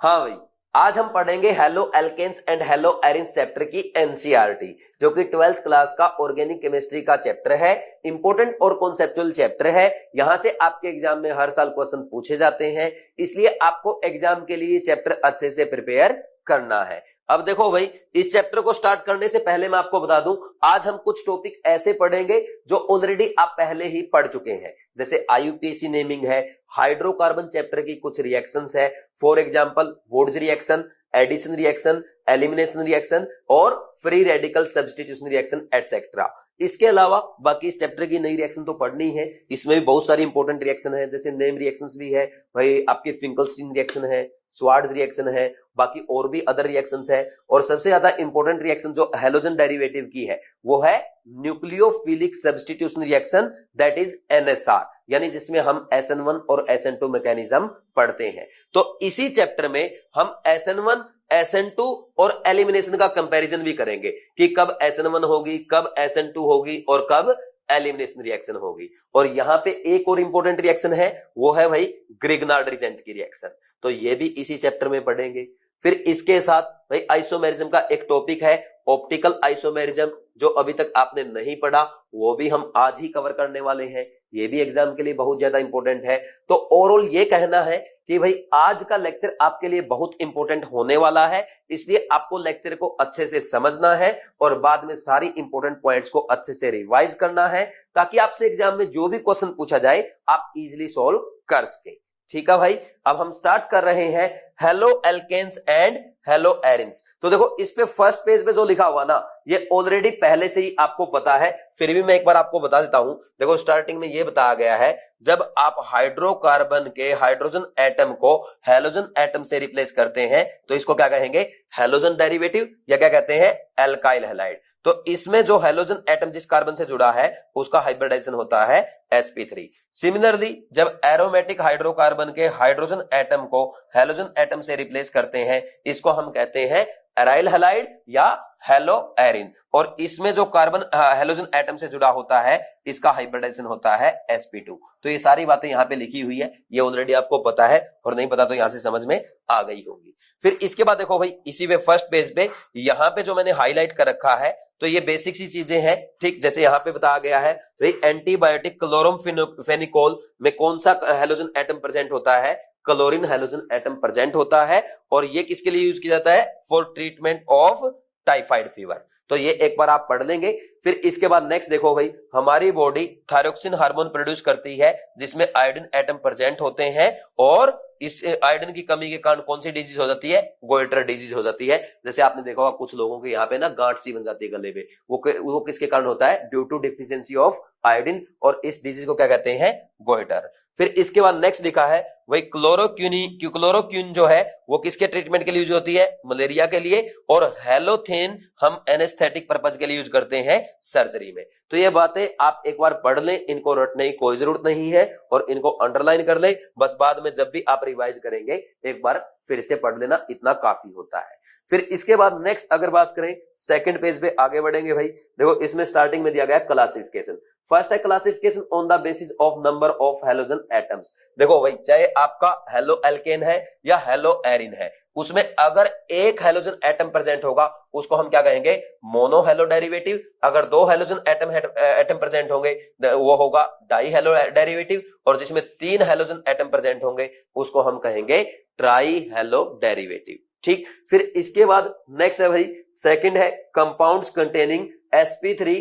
हाँ भाई, आज हम पढ़ेंगे halo alkanes and halo arenes chapter की एनसीईआरटी, जो कि 12th क्लास का ऑर्गेनिक केमिस्ट्री का चैप्टर है। इंपॉर्टेंट और कॉन्सेप्चुअल चैप्टर है। यहां से आपके एग्जाम में हर साल क्वेश्चन पूछे जाते हैं, इसलिए आपको एग्जाम के लिए चैप्टर अच्छे से प्रिपेयर करना है। अब देखो भाई, इस चैप्टर को स्टार्ट करने से पहले मैं आपको बता दूं, आज हम कुछ टॉपिक ऐसे पढ़ेंगे जो ऑलरेडी आप पहले ही पढ़ चुके हैं, जैसे आईयूपीएसी नेमिंग है, हाइड्रोकार्बन चैप्टर की कुछ रिएक्शंस है, for example Wurtz reaction, addition reaction, elimination reaction और free radical substitution reaction etcetera. इसके अलावा बाकी इस चैप्टर की नई रिएक्शन तो पढ़नी है, इसमें भी बहुत सारी इंपॉर्टेंट रिएक्शन है, जैसे नेम रिएक्शंस भी है भाई, आपकी फिंकलस्टीन रिएक्शन है, स्वार्ट्ज रिएक्शन है, बाकी और भी अदर रिएक्शंस है। और सबसे ज्यादा इंपॉर्टेंट रिएक्शन जो हैलोजन डेरिवेटिव की है वो है nucleophilic substitution reaction, that is NSR, यानी जिसमें हम SN1 और SN2 मैकेनिज्म पढ़ते हैं। तो इसी चैप्टर में हम SN1, SN2 और एलिमिनेशन का कंपैरिजन भी करेंगे कि कब SN1 होगी, कब SN2 होगी और कब एलिमिनेशन रिएक्शन होगी। और यहां पे एक और इंपॉर्टेंट रिएक्शन है, वो है भाई ग्रिग्नार्ड रीजेंट की रिएक्शन, तो ये भी इसी चैप्टर में पढ़ेंगे। फिर इसके साथ भाई आइसोमेरिज्म का एक टॉपिक है ऑप्टिकल आइसोमेरिज्म, जो अभी तक आपने नहीं पढ़ा, वो भी हम आज ही कवर करने वाले हैं। ये भी एग्जाम के लिए बहुत ज्यादा इंपॉर्टेंट है। तो ओवरऑल ये कहना है कि भाई आज का लेक्चर आपके लिए बहुत इंपॉर्टेंट होने वाला है, इसलिए आपको लेक्चर को अच्छे से समझना है और बाद में सारी इंपॉर्टेंट पॉइंट्स को अच्छे से रिवाइज करना है, ताकि आपसे एग्जाम में जो भी क्वेश्चन पूछा जाए आप इजीली सॉल्व कर सके। ठीक है भाई, अब हम स्टार्ट कर रहे हैं halo alkanes and halo arenes. तो देखो, इस पे फर्स्ट पेज पे जो लिखा हुआ ना, ये ऑलरेडी पहले से ही आपको पता है, फिर भी मैं एक बार आपको बता देता हूं। देखो, स्टार्टिंग में ये बताया गया है, जब आप हाइड्रोकार्बन के हाइड्रोजन एटम को हैलोजन एटम से रिप्लेस करते हैं तो इसको क्या कहेंगे, हैलोजन डेरिवेटिव, या क्या कहते हैं, एल्काइल हैलाइड। तो इसमें जो हैलोजन एटम जिस कार्बन से जुड़ा है उसका हाइब्रिडाइजेशन होता है sp3। सिमिलरली जब एरोमेटिक हाइड्रोकार्बन के हाइड्रोजन एटम को हैलोजन एटम से रिप्लेस करते हैं, इसको हम कहते हैं एराइल हैलाइड या हेलो एरिन। और इसमें जो कार्बन हैलोजन एटम से जुड़ा होता है इसका हाइब्रिडाइजेशन होता है sp2। तो ये सारी बातें यहाँ पे लिखी हुई है, ये ऑलरेडी आपको पता है, और नहीं पता तो यहां से समझ में आ गई होगी। फिर इसके बाद देखो भाई, इसी में फर्स्ट पेज पे यहाँ पे जो मैंने हाईलाइट कर रखा है, तो ये बेसिक सी चीजें हैं। ठीक, जैसे यहाँ पे बताया गया है भाई, एंटीबायोटिक क्लोरोमफेनिकोल में कौन सा हैलोजन एटम प्रेजेंट होता है, क्लोरीन हैलोजन एटम प्रेजेंट होता है, और ये किसके लिए यूज किया जाता है, for treatment of typhoid fever. तो ये एक बार आप पढ़ लेंगे। फिर इसके बाद नेक्स्ट देखो भाई, हमारी बॉडी थायरोक्सिन हार्मोन प्रोड्यूस करती है जिसमें आयोडीन एटम प्रेजेंट होते हैं, और इस आयोडीन की कमी के कारण कौन सी डिजीज हो जाती है, गोइटर डिजीज हो जाती है। जैसे आपने देखा होगा कुछ लोगों के यहाँ पे ना गांठ सी बन जाती है गले में, वो किसके कारण होता है, due to deficiency of iodine, और इस डिजीज को क्या कहते हैं, गोइटर। फिर इसके बाद नेक्स्ट लिखा है वही क्लोरोक्विन जो है वो किसके ट्रीटमेंट के लिए यूज होती है, मलेरिया के लिए, और हेलोथेन हम एनेस्थेटिक पर्पज के लिए यूज करते हैं सर्जरी में। तो ये बातें आप एक बार पढ़ लें, इनको रटने की कोई जरूरत नहीं है, और इनको अंडरलाइन कर ले, बस बाद में जब भी आप रिवाइज करेंगे एक बार फिर से पढ़ लेना, इतना काफी होता है। फिर इसके बाद नेक्स्ट अगर बात करें, सेकंड पेज पे आगे बढ़ेंगे भाई। देखो, इसमें स्टार्टिंग में दिया गया क्लासिफिकेशन। फर्स्ट है classification on the basis of number of halogen atoms. देखो भाई, चाहे आपका हेलो एल्केन है या हेलो एरिन है, उसमें अगर एक हैलोजन एटम प्रेजेंट होगा उसको हम क्या कहेंगे, मोनो हेलो डेरिवेटिव। अगर दो हैलोजन एटम प्रेजेंट होंगे वो होगा डाई हेलो डेरिवेटिव, और जिसमें तीन हैलोजन एटम प्रेजेंट होंगे उसको हम कहेंगे ट्राई हेलो डेरिवेटिव। ठीक, फिर इसके बाद नेक्स्ट है भाई, सेकंड है compounds containing sp3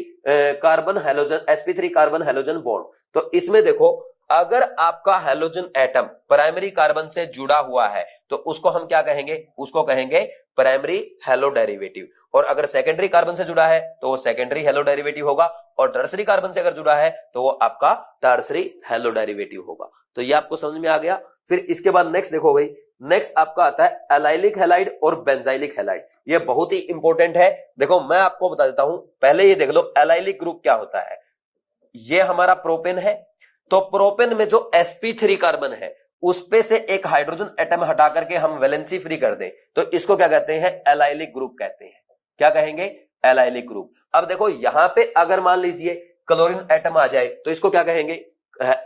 carbon halogen bond. तो इसमें देखो, अगर आपका हैलोजन एटम प्राइमरी कार्बन से जुड़ा हुआ है तो उसको हम क्या कहेंगे, उसको कहेंगे प्राइमरी हेलो डेरिवेटिव। और अगर सेकेंडरी कार्बन से जुड़ा है तो वो सेकेंडरी हेलो डेरिवेटिव होगा, और टर्सरी कार्बन से अगर जुड़ा है तो वो आपका टर्सरी हेलो डेरिवेटिव होगा। तो ये आपको समझ में आ गया। फिर इसके बाद नेक्स्ट देखो भाई, नेक्स्ट आपका आता है एलाइलिक हैलाइड और बेंजाइलिक हैलाइड। ये बहुत ही इंपॉर्टेंट है। देखो, मैं आपको बता देता हूं, पहले ये देख लो एलाइलिक ग्रुप क्या होता है। ये हमारा प्रोपेन है, तो प्रोपेन में जो sp3 कार्बन है उस पे से एक हाइड्रोजन एटम हटा करके हम वैलेंसी फ्री कर दें तो इसको क्या कहते हैं, एलाइलिक ग्रुप कहते हैं। क्या कहेंगे, एलाइलिक ग्रुप। अब देखो, यहां पे अगर मान लीजिए क्लोरीन एटम आ जाए तो इसको क्या कहेंगे,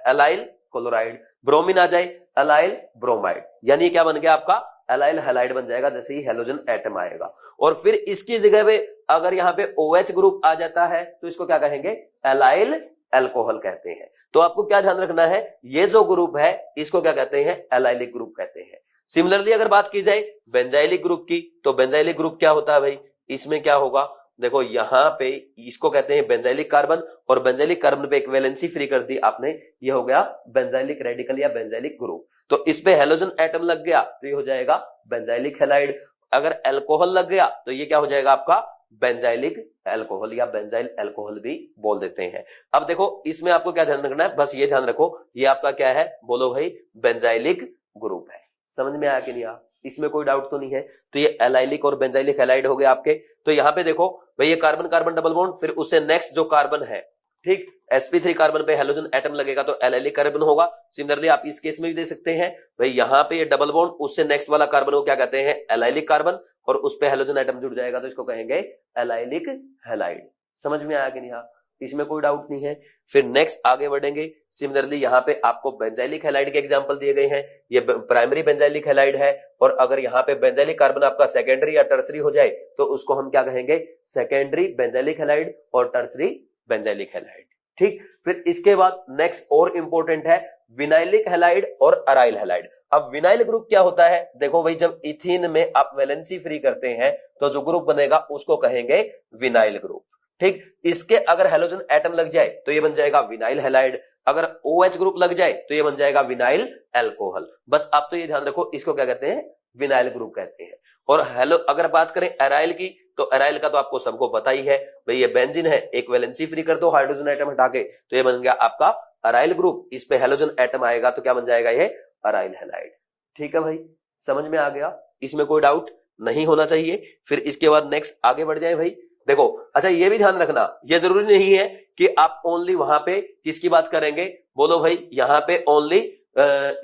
एलाइल क्लोराइड। ब्रोमीन आ जाए, एलाइल ब्रोमाइड, यानी क्या बन गया आपका एलाइल हैलाइड बन जाएगा जैसे ही हैलोजन एटम आएगा। और फिर इसकी जगह पे अगर यहाँ पे OH ग्रुप आ जाता है तो इसको क्या कहेंगे, एलाइल अल्कोहल कहते हैं। तो आपको क्या ध्यान रखना है, ये जो ग्रुप है इसको क्या कहते हैं, एलाइलिक ग्रुप कहते हैं। सिमिलरली अगर बात की जाए बेंजाइलिक ग्रुप की, तो बेंजाइलिक ग्रुप क्या होता है भाई, इसमें क्या होगा, देखो यहां पे इसको कहते हैं बेंजाइलिक कार्बन, और बेंजाइलिक कार्बन पे एक वैलेंसी फ्री कर दी आपने, ये हो गया बेंजाइलिक रेडिकल या बेंजाइलिक ग्रुप। तो इस पे हैलोजन एटम लग गया तो ये हो जाएगा बेंजाइलिक हैलाइड। अगर अल्कोहल लग गया तो ये क्या हो जाएगा आपका, बेंजाइलिक अल्कोहल या बेंजाइल अल्कोहल भी बोल देते हैं। अब देखो इसमें आपको क्या ध्यान रखना है, बस ये ध्यान रखो ये आपका क्या है, बोलो भाई, बेंजाइलिक ग्रुप है। समझ में आया कि नहीं आया, इसमें कोई डाउट तो नहीं है। तो ये एलाइलिक और बेंजाइलिक हैलाइड हो गए आपके। तो यहां पे देखो भाई ये कार्बन कार्बन डबल बॉन्ड, फिर उससे नेक्स्ट जो कार्बन है, ठीक, sp3 कार्बन पे हैलोजन एटम लगेगा तो एलाइलिक कार्बन होगा। सिमिलरली आप इस केस में भी दे सकते हैं भाई, यहां पे ये डबल बॉन्ड, उससे नेक्स्ट वाला कार्बन को क्या कहते हैं, एलाइलिक कार्बन, और उस पे हैलोजन एटम जुड़ जाएगा तो इसको कहेंगे एलाइलिक हैलाइड। समझ में आया कि नहीं, इसमें कोई डाउट नहीं है। फिर नेक्स्ट आगे बढ़ेंगे। सिमिलरली यहाँ पे आपको बेंजाइलिक हैलाइड के एग्जांपल दिए गए हैं, ये प्राइमरी बेंजाइलिक हैलाइड है, और अगर यहाँ पे बेंजाइलिक कार्बन आपका सेकेंडरी या टर्सरी हो जाए तो उसको हम क्या कहेंगे, सेकेंडरी बेंजाइलिक हैलाइड और टर्सरी बेंजाइलिक हैलाइड। ठीक, फिर इसके बाद नेक्स्ट और इंपॉर्टेंट है विनाइलिक हैलाइड और अराइल हैलाइड। अब विनाइल ग्रुप क्या होता है, देखो भाई जब इथीन में आप वैलेंसी फ्री करते हैं तो जो ग्रुप बनेगा उसको कहेंगे विनाइल ग्रुप। ठीक, इसके अगर हैलोजन एटम लग जाए तो ये बन जाएगा विनाइल हैलाइड, अगर OH ग्रुप लग जाए तो ये बन जाएगा विनाइल अल्कोहल। बस आप तो ये ध्यान रखो इसको क्या कहते हैं, विनाइल ग्रुप कहते हैं। और हेलो अगर बात करें अराइल की, तो अराइल का तो आपको सबको पता ही है भाई, ये बेंजीन है, एक वैलेंसी फ्री कर दो हाइड्रोजन एटम हटा के तो ये बन गया आपका अराइल ग्रुप, इस पे हैलोजन एटम आएगा तो क्या बन जाएगा, ये अराइल हैलाइड। ठीक है भाई, समझ में आ गया, इसमें कोई डाउट नहीं होना चाहिए। फिर इसके बाद नेक्स्ट आगे बढ़ जाए भाई। देखो अच्छा ये भी ध्यान रखना, ये जरूरी नहीं है कि आप ओनली वहां पे किसकी बात करेंगे, बोलो भाई यहाँ पे ओनली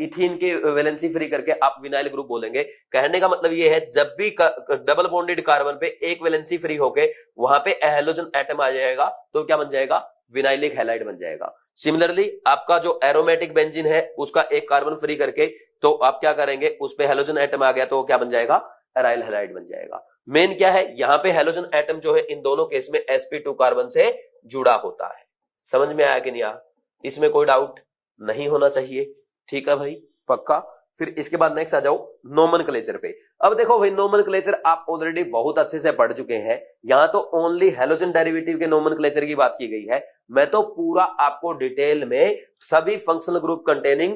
इथीन के वैलेंसी फ्री करके आप विनाइल ग्रुप बोलेंगे। कहने का मतलब ये है जब भी डबल बॉन्डेड कार्बन पे एक वैलेंसी फ्री होके वहां पे हैलोजन एटम आ जाएगा तो क्या बन जाएगा, विनाइलिक हैलाइड बन जाएगा। सिमिलरली आपका जो एरोमेटिक बेंजीन है उसका एक कार्बन फ्री करके तो आप क्या करेंगे, उस पे हैलोजन एटम आ गया तो क्या बन जाएगा, अराइल हैलाइड बन जाएगा। मेन क्या है, यहां पे हैलोजन एटम जो है इन दोनों केस में sp2 कार्बन से जुड़ा होता है। समझ में आया कि नहीं आया, इसमें कोई डाउट नहीं होना चाहिए। ठीक है भाई, पक्का। फिर इसके बाद नेक्स्ट आ जाओ नोमेनक्लेचर पे। अब देखो भाई नोमेनक्लेचर आप ऑलरेडी बहुत अच्छे से पढ़ चुके हैं, यहां तो ओनली हैलोजन डेरिवेटिव के नोमेनक्लेचर की बात की गई है। मैं तो पूरा आपको डिटेल में सभी फंक्शनल ग्रुप कंटेनिंग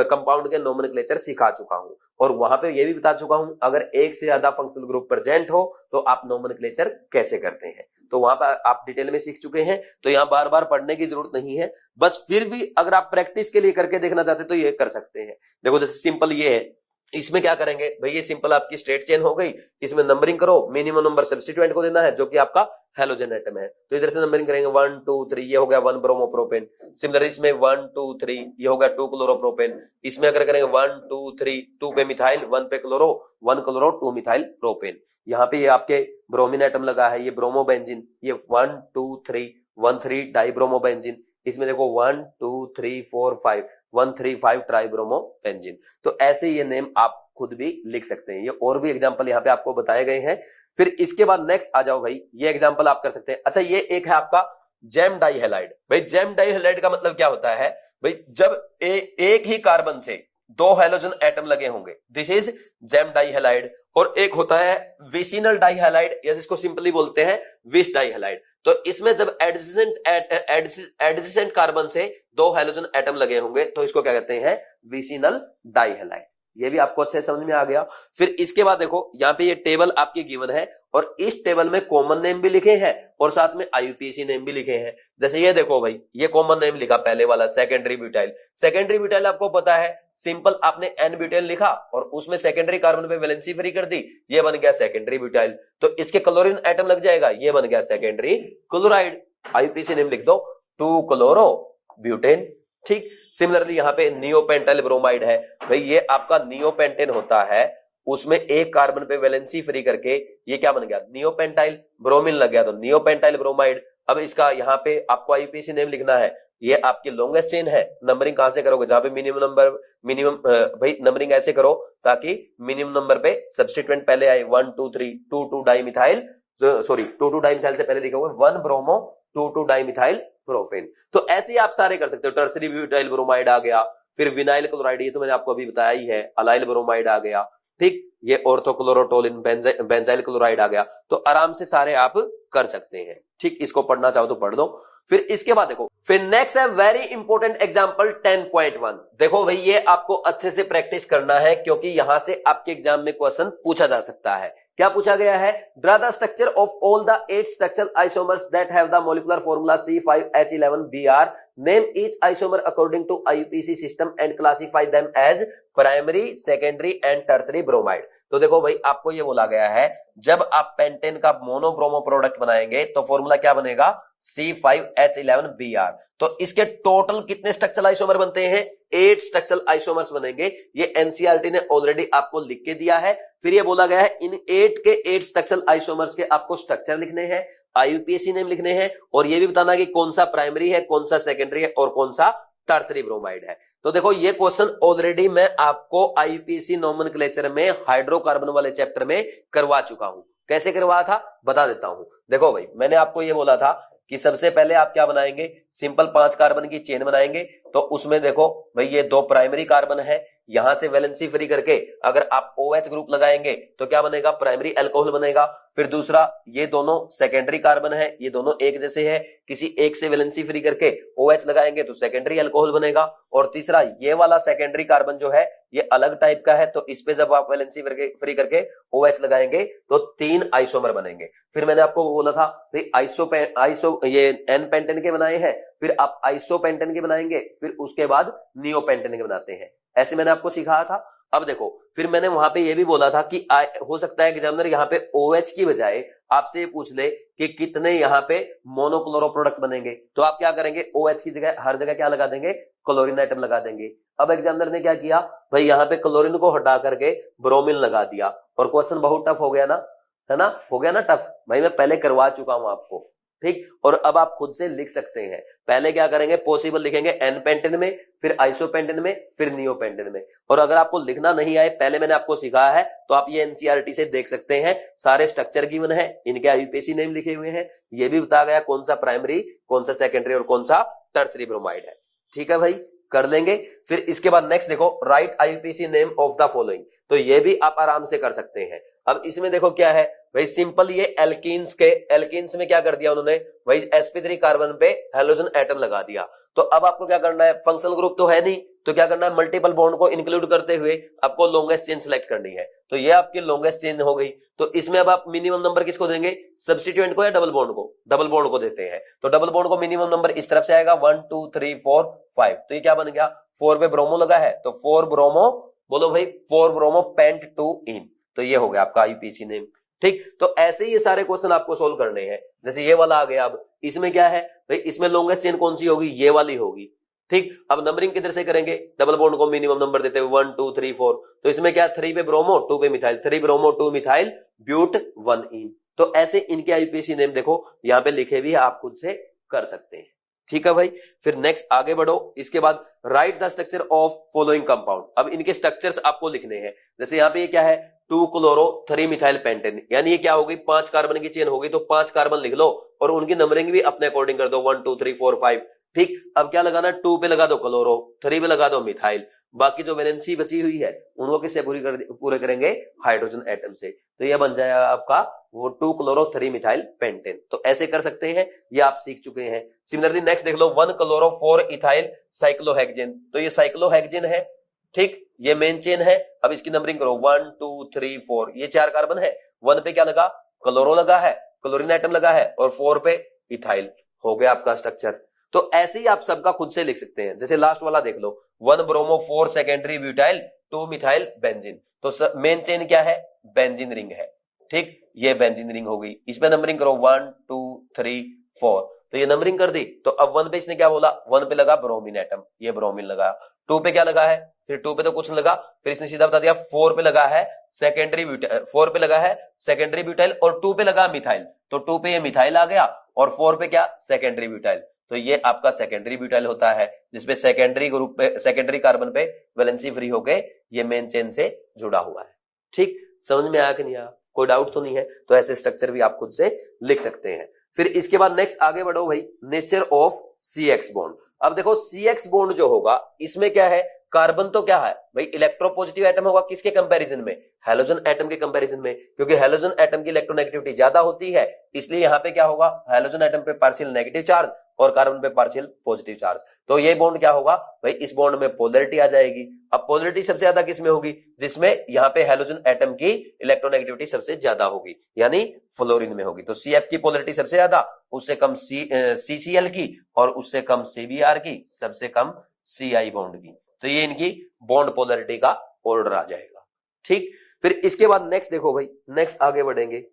कंपाउंड के नोमेनक्लेचर सिखा चुका हूं, और वहां पे ये भी बता चुका हूं अगर एक से ज्यादा फंक्शनल ग्रुप प्रेजेंट हो तो आप नोमेनक्लेचर कैसे करते हैं, तो वहां पर आप डिटेल में सीख चुके हैं, तो यहां बार बार पढ़ने की जरूरत नहीं है। बस फिर भी अगर आप प्रैक्टिस के लिए करके देखना चाहते तो ये कर सकते हैं। देखो जैसे सिंपल ये है, इसमें क्या करेंगे भाई, ये सिंपल आपकी स्ट्रेट चेन हो गई, इसमें नंबरिंग करो, मिनिमम नंबर सब्स्टिट्यूएंट को देना है जो कि आपका हैलोजन एटम है, तो इधर से नंबरिंग करेंगे 1 2 3, ये हो गया 1 ब्रोमोप्रोपेन। सिमिलरली इसमें 1 2 3, ये हो गया 2 क्लोरोप्रोपेन। इसमें अगर करेंगे 1 2 3, 2 पे मिथाइल, 1 पे क्लोरो, 1 क्लोरो 2 मिथाइल प्रोपेन। यहाँ पे ये आपके ब्रोमीन एटम लगा है, ये ब्रोमोबेंजीन, ये 1 2 3 1 3 डाइब्रोमोबेंजीन। इसमें देखो 1 2 3 4 5 1 3 5 ट्राइब्रोमोबेंजीन। तो ऐसे ये नेम आप खुद भी लिख सकते हैं, ये और भी एग्जांपल यहाँ पे आपको बताए गए हैं। फिर इसके बाद नेक्स्ट आ जाओ भाई, ये एग्जांपल आप कर सकते हैं। अच्छा ये एक है आपका जेम डाइहैलाइड। भाई जेम डाइहैलाइड का मतलब क्या होता है भाई, जब एक ही कार्बन से दो हैलोजन एटम लगे होंगे, दिस इज जेम डाइहैलाइड। और एक होता है विसिनल डाइहैलाइड, या जिसको सिंपली बोलते हैं विस डाइहैलाइड। तो इसमें जब एडजेसेंट कार्बन से दो हैलोजन एटम लगे होंगे तो इसको क्या कहते हैं, विसिनल डाइहैलाइड। ये भी आपको अच्छे समझ में आ गया। फिर इसके बाद देखो यहाँ पे ये टेबल आपकी गिवन है, और इस टेबल में कॉमन नेम भी लिखे हैं और साथ में IUPAC नेम भी लिखे हैं। जैसे ये देखो भाई, ये कॉमन नेम लिखा पहले वाला सेकेंडरी ब्यूटाइल। सेकेंडरी ब्यूटाइल आपको पता है, सिंपल आपने N ब्यूटाइल लिखा और उसमें सेकेंडरी कार्बन पे वैलेंसी फ्री कर दी, ये बन गया सेकेंडरी ब्यूटाइल। तो इसके क्लोरीन एटम लग जाएगा, ये बन गया सेकेंडरी क्लोराइड। IUPAC नेम लिख दो 2 क्लोरो ब्यूटेन। ठीक, सिमिलरली यहाँ पे नियोपेंटाइल ब्रोमाइड है, भाई ये आपका नियोपेंटेन होता है, उसमें एक कार्बन पे वैलेंसी फ्री करके ये क्या बन गया, नियोपेंटाइल। ब्रोमीन लग गया तो नियोपेंटाइल ब्रोमाइड। अब इसका यहाँ पे आपको IUPAC नेम लिखना है, ये आपकी लॉन्गेस्ट चेन है। नंबरिंग कहां से करोगे, जहां पे मिनिमम नंबर, मिनिमम भाई नंबरिंग ऐसे करो ताकि मिनिमम नंबर पे सब्स्टिट्यूएंट पहले आए, 1 2 3, 2 di methyl, sorry 2 di methyl से पहले लिखोगे 1 ब्रोमो 2 डाई मिथाइल प्रोपेन। तो ऐसे ही आप सारे कर सकते हो। टर्सरी ब्यूटाइल ब्रोमाइड आ गया, फिर विनाइल क्लोराइड, ये तो मैंने आपको अभी बताया ही है। अलाइल ब्रोमाइड आ गया, ठीक, ये ऑर्थोक्लोरोटोलिन बेंजाइल क्लोराइड आ गया। तो आराम से सारे आप कर सकते हैं, ठीक। इसको पढ़ना चाहो तो पढ़ दो। फिर इसके बाद देखो, फिर नेक्स्ट है वेरी इंपॉर्टेंट एग्जांपल 10.1। देखो भाई ये आपको अच्छे से प्रैक्टिस करना है क्योंकि यहां से आपके एग्जाम में क्वेश्चन पूछा जा सकता है। क्या पूछा गया है, draw the structure of all the 8 structural isomers that have the molecular formula C5H11Br, name each isomer according to IUPAC system and classify them as primary, secondary and tertiary bromide. तो देखो भाई आपको ये बोला गया है, जब आप पेंटेन का मोनोब्रोमो प्रोडक्ट बनाएंगे तो फॉर्मूला क्या बनेगा, C5H11Br। तो इसके टोटल कितने स्ट्रक्चरल आइसोमर बनते हैं, 8 स्ट्रक्चरल आइसोमर्स बनेंगे। ये एनसीईआरटी ने ऑलरेडी आपको लिख के दिया है। फिर ये बोला गया है इन 8 के 8 स्ट्रक्चरल आइसोमर्स के आपको स्ट्रक्चर लिखने हैं, IUPAC नेम लिखने हैं, और ये भी बताना कि कौन सा प्राइमरी है, कौन सा सेकेंडरी है और कौन सा टर्सरी ब्रोमाइड है। तो देखो ये क्वेश्चन ऑलरेडी मैं आपको IUPAC नोमेनक्लेचर में हाइड्रोकार्बन वाले चैप्टर में करवा चुका हूं। कैसे करवाया था बता देता हूं। देखो भाई मैंने आपको ये बोला था कि सबसे पहले आप क्या बनाएंगे, सिंपल 5 कार्बन की चेन बनाएंगे। तो उसमें देखो भाई ये 2 प्राइमरी कार्बन है, यहां से वैलेंसी फ्री करके अगर आप OH ग्रुप लगाएंगे तो क्या बनेगा, प्राइमरी अल्कोहल बनेगा। फिर दूसरा, ये दोनों सेकेंडरी कार्बन है, ये दोनों एक जैसे है, किसी एक से वैलेंसी फ्री करके OH लगाएंगे तो सेकेंडरी अल्कोहल बनेगा। और तीसरा, ये वाला सेकेंडरी कार्बन जो है ये अलग टाइप का है, तो इस पे जब आप वैलेंसी फ्री करके OH लगाएंगे तो 3 आइसोमर बनेंगे। फिर मैंने आपको बोला था आइसो ये एन पेंटेन के बनाए हैं, फिर आप आइसो पेंटेन के बनाएंगे, फिर उसके बाद नियो पेंटेन के बनाते हैं। ऐसे मैंने आपको सिखाया था। अब देखो फिर मैंने वहां पे ये भी बोला था कि हो सकता है एग्जामिनर यहाँ पे OH की बजाय आपसे पूछ ले कि कितने यहाँ पे मोनोक्लोरो प्रोडक्ट बनेंगे। तो आप क्या करेंगे, OH की जगह हर जगह क्या लगा देंगे, क्लोरीन आइटम लगा देंगे। अब एग्जामिनर ने क्या किया भाई, यहाँ पे क्लोरीन को हटा करके ब्रोमीन लगा दिया और क्वेश्चन बहुत टफ हो गया ना, है ना, हो गया ना टफ। भाई मैं पहले करवा चुका हूं आपको, ठीक। और अब आप खुद से लिख सकते हैं। पहले क्या करेंगे, पॉसिबल लिखेंगे एन पेंटेन में, फिर आइसोपेंटेन में, फिर नियोपेंटेन में। और अगर आपको लिखना नहीं आए, पहले मैंने आपको सिखाया है, तो आप ये एनसीईआरटी से देख सकते हैं। सारे स्ट्रक्चर गिवन है, इनके IUPAC नेम लिखे हुए हैं, ये भी बताया गया कौन सा प्राइमरी, कौन सा सेकेंडरी और कौन सा टर्सरी ब्रोमाइड है। ठीक है भाई, कर लेंगे। फिर इसके बाद नेक्स्ट देखो, right IUPAC name of the following. तो ये भी आप आराम से कर सकते हैं। अब इसमें देखो क्या है भाई, सिंपल ये एल्कीन्स में क्या कर दिया उन्होंने भाई, sp3 कार्बन पे हेलोजन एटम लगा दिया। तो अब आपको क्या करना है, फंक्शनल ग्रुप तो है नहीं, तो क्या करना है, मल्टीपल बॉन्ड को इंक्लूड करते हुए आपको लॉन्गेस्ट चेन सिलेक्ट करनी है। तो ये आपकी लॉन्गेस्ट चेन हो गई। तो इसमें अब आप मिनिमम नंबर किसको देंगे, सब्स्टिट्यूएंट को या डबल बॉन्ड को, डबल बॉन्ड को देते हैं। तो डबल बॉन्ड को मिनिमम नंबर इस तरफ से आएगा 1 2 3 4 5। तो ये क्या बन गया, 4 पे ब्रोमो लगा है तो 4 ब्रोमो, बोलो भाई 4 ब्रोमो पेंट 2 इन। तो ये हो गया आपका IUPAC नेम, ठीक। तो ऐसे ही ये सारे क्वेश्चन आपको सोल्व करने हैं। जैसे ये वाला आ गया, अब इसमें क्या है भाई, इसमें लॉन्गेस्ट चेन कौन सी होगी, ये वाली होगी, ठीक। अब नंबरिंग किधर से करेंगे, डबल बॉन्ड को मिनिमम नंबर देते हुए 1 2 3 4। तो इसमें क्या, 3 पे ब्रोमो 2 पे मिथाइल, 3 ब्रोमो 2 मिथाइल ब्यूट 1 इन। तो ऐसे इनके IUPAC नेम देखो यहाँ पे लिखे भी है, आप खुद से कर सकते हैं। ठीक है भाई। फिर नेक्स्ट आगे बढ़ो। इसके बाद right the structure of following compound. अब इनके स्ट्रक्चर्स आपको लिखने हैं। जैसे यहाँ पे ये क्या है, 2 क्लोरो 3 मिथाइल पेंटेन, यानी ये क्या होगी, 5 कार्बन की चेन होगी। तो 5 कार्बन लिख लो और उनकी नंबरिंग भी अपने अकॉर्डिंग कर दो, 1 2 3 4 5, ठीक। अब क्या लगाना, 2 पे लगा दो क्लोरो, 3 पे लगा दो मिथाइल, बाकी जो वैलेंसी बची हुई है उनको किससे पूरे करेंगे, हाइड्रोजन एटम से। तो ये बन जाएगा आपका वो 2 क्लोरो 3 मिथाइल पेंटेन। तो ऐसे कर सकते हैं, ये आप सीख चुके हैं। सिमिलरली नेक्स्ट देख लो, 1 क्लोरो 4 इथाइल साइक्लोहेक्सेन। तो ये साइक्लोहेक्सेन है, ठीक, ये मेन चेन है। अब इसकी नंबरिंग करो 1 2 3 4, ये 4 कार्बन है, 1 पे क्या लगा, क्लोरो लगा है, क्लोरीन एटम लगा है, और 4 पे इथाइल। हो गया आपका स्ट्रक्चर। तो ऐसे ही आप सबका खुद से लिख सकते हैं। जैसे लास्ट वाला देख लो, 1 bromo 4 secondary butyl 2 methyl benzene. तो मेन चेन क्या है, बेंजीन रिंग है, ठीक, ये बेंजीन रिंग हो गई। इसमें नंबरिंग करो 1 2 3 4। तो ये नंबरिंग कर दी। तो अब 1 पे इसने क्या बोला, 1 पे लगा ब्रोमीन एटम, ये ब्रोमीन लगा। 2 पे क्या लगा है, फिर 2 पे तो कुछ लगा, फिर इसने सीधा बता दिया 4 पे लगा है सेकेंडरी ब्यूटाइल, 4 पे लगा है सेकेंडरी ब्यूटाइल और 2 पे लगा मिथाइल। तो 2 पे ये मिथाइल आ गया और 4 पे क्या, सेकेंडरी ब्यूटाइल। तो ये आपका सेकेंडरी ब्यूटाइल होता है, जिसपे सेकेंडरी ग्रुप पे, सेकेंडरी कार्बन पे वैलेंसी फ्री होके ये मेन चेन से जुड़ा हुआ है। ठीक, समझ में आया कि नहीं आया? कोई डाउट तो नहीं है? तो ऐसे स्ट्रक्चर भी आप खुद से लिख सकते हैं। फिर इसके बाद नेक्स्ट आगे बढ़ो भाई, नेचर ऑफ CX बॉन्ड। अब देखो CX बॉन्ड जो होगा इसमें क्या है, कार्बन तो क्या है भाई, इलेक्ट्रोपॉजिटिव एटम होगा किसके कंपैरिजन में, हैलोजन एटम के कंपैरिजन में, क्योंकि हैलोजन एटम की इलेक्ट्रोनेगेटिविटी ज्यादा होती है, इसलिए यहां पे क्या होगा, हैलोजन एटम पे पार्शियल नेगेटिव चार्ज और कार्बन पे पार्शियल पॉजिटिव चार्ज। तो ये बॉन्ड क्या होगा भाई, इस बॉन्ड में पोलैरिटी आ जाएगी। अब पोलैरिटी सबसे ज्यादा किसमें होगी, जिसमें यहाँ पे हैलोजन एटम की इलेक्ट्रोनेगेटिविटी सबसे ज्यादा होगी, यानी फ्लोरीन में होगी। तो CF की पोलैरिटी सबसे ज्यादा, उससे कम CCl की, और उससे कम CBr की, सबसे कम CI बॉन्ड की। तो ये इनकी बॉन्ड पोलैरिटी का ऑर्डर आ जाएगा। ठीक, फिर इसके बाद नेक्स्ट देखो भाई, नेक्स्ट आगे बढ़ेंगे।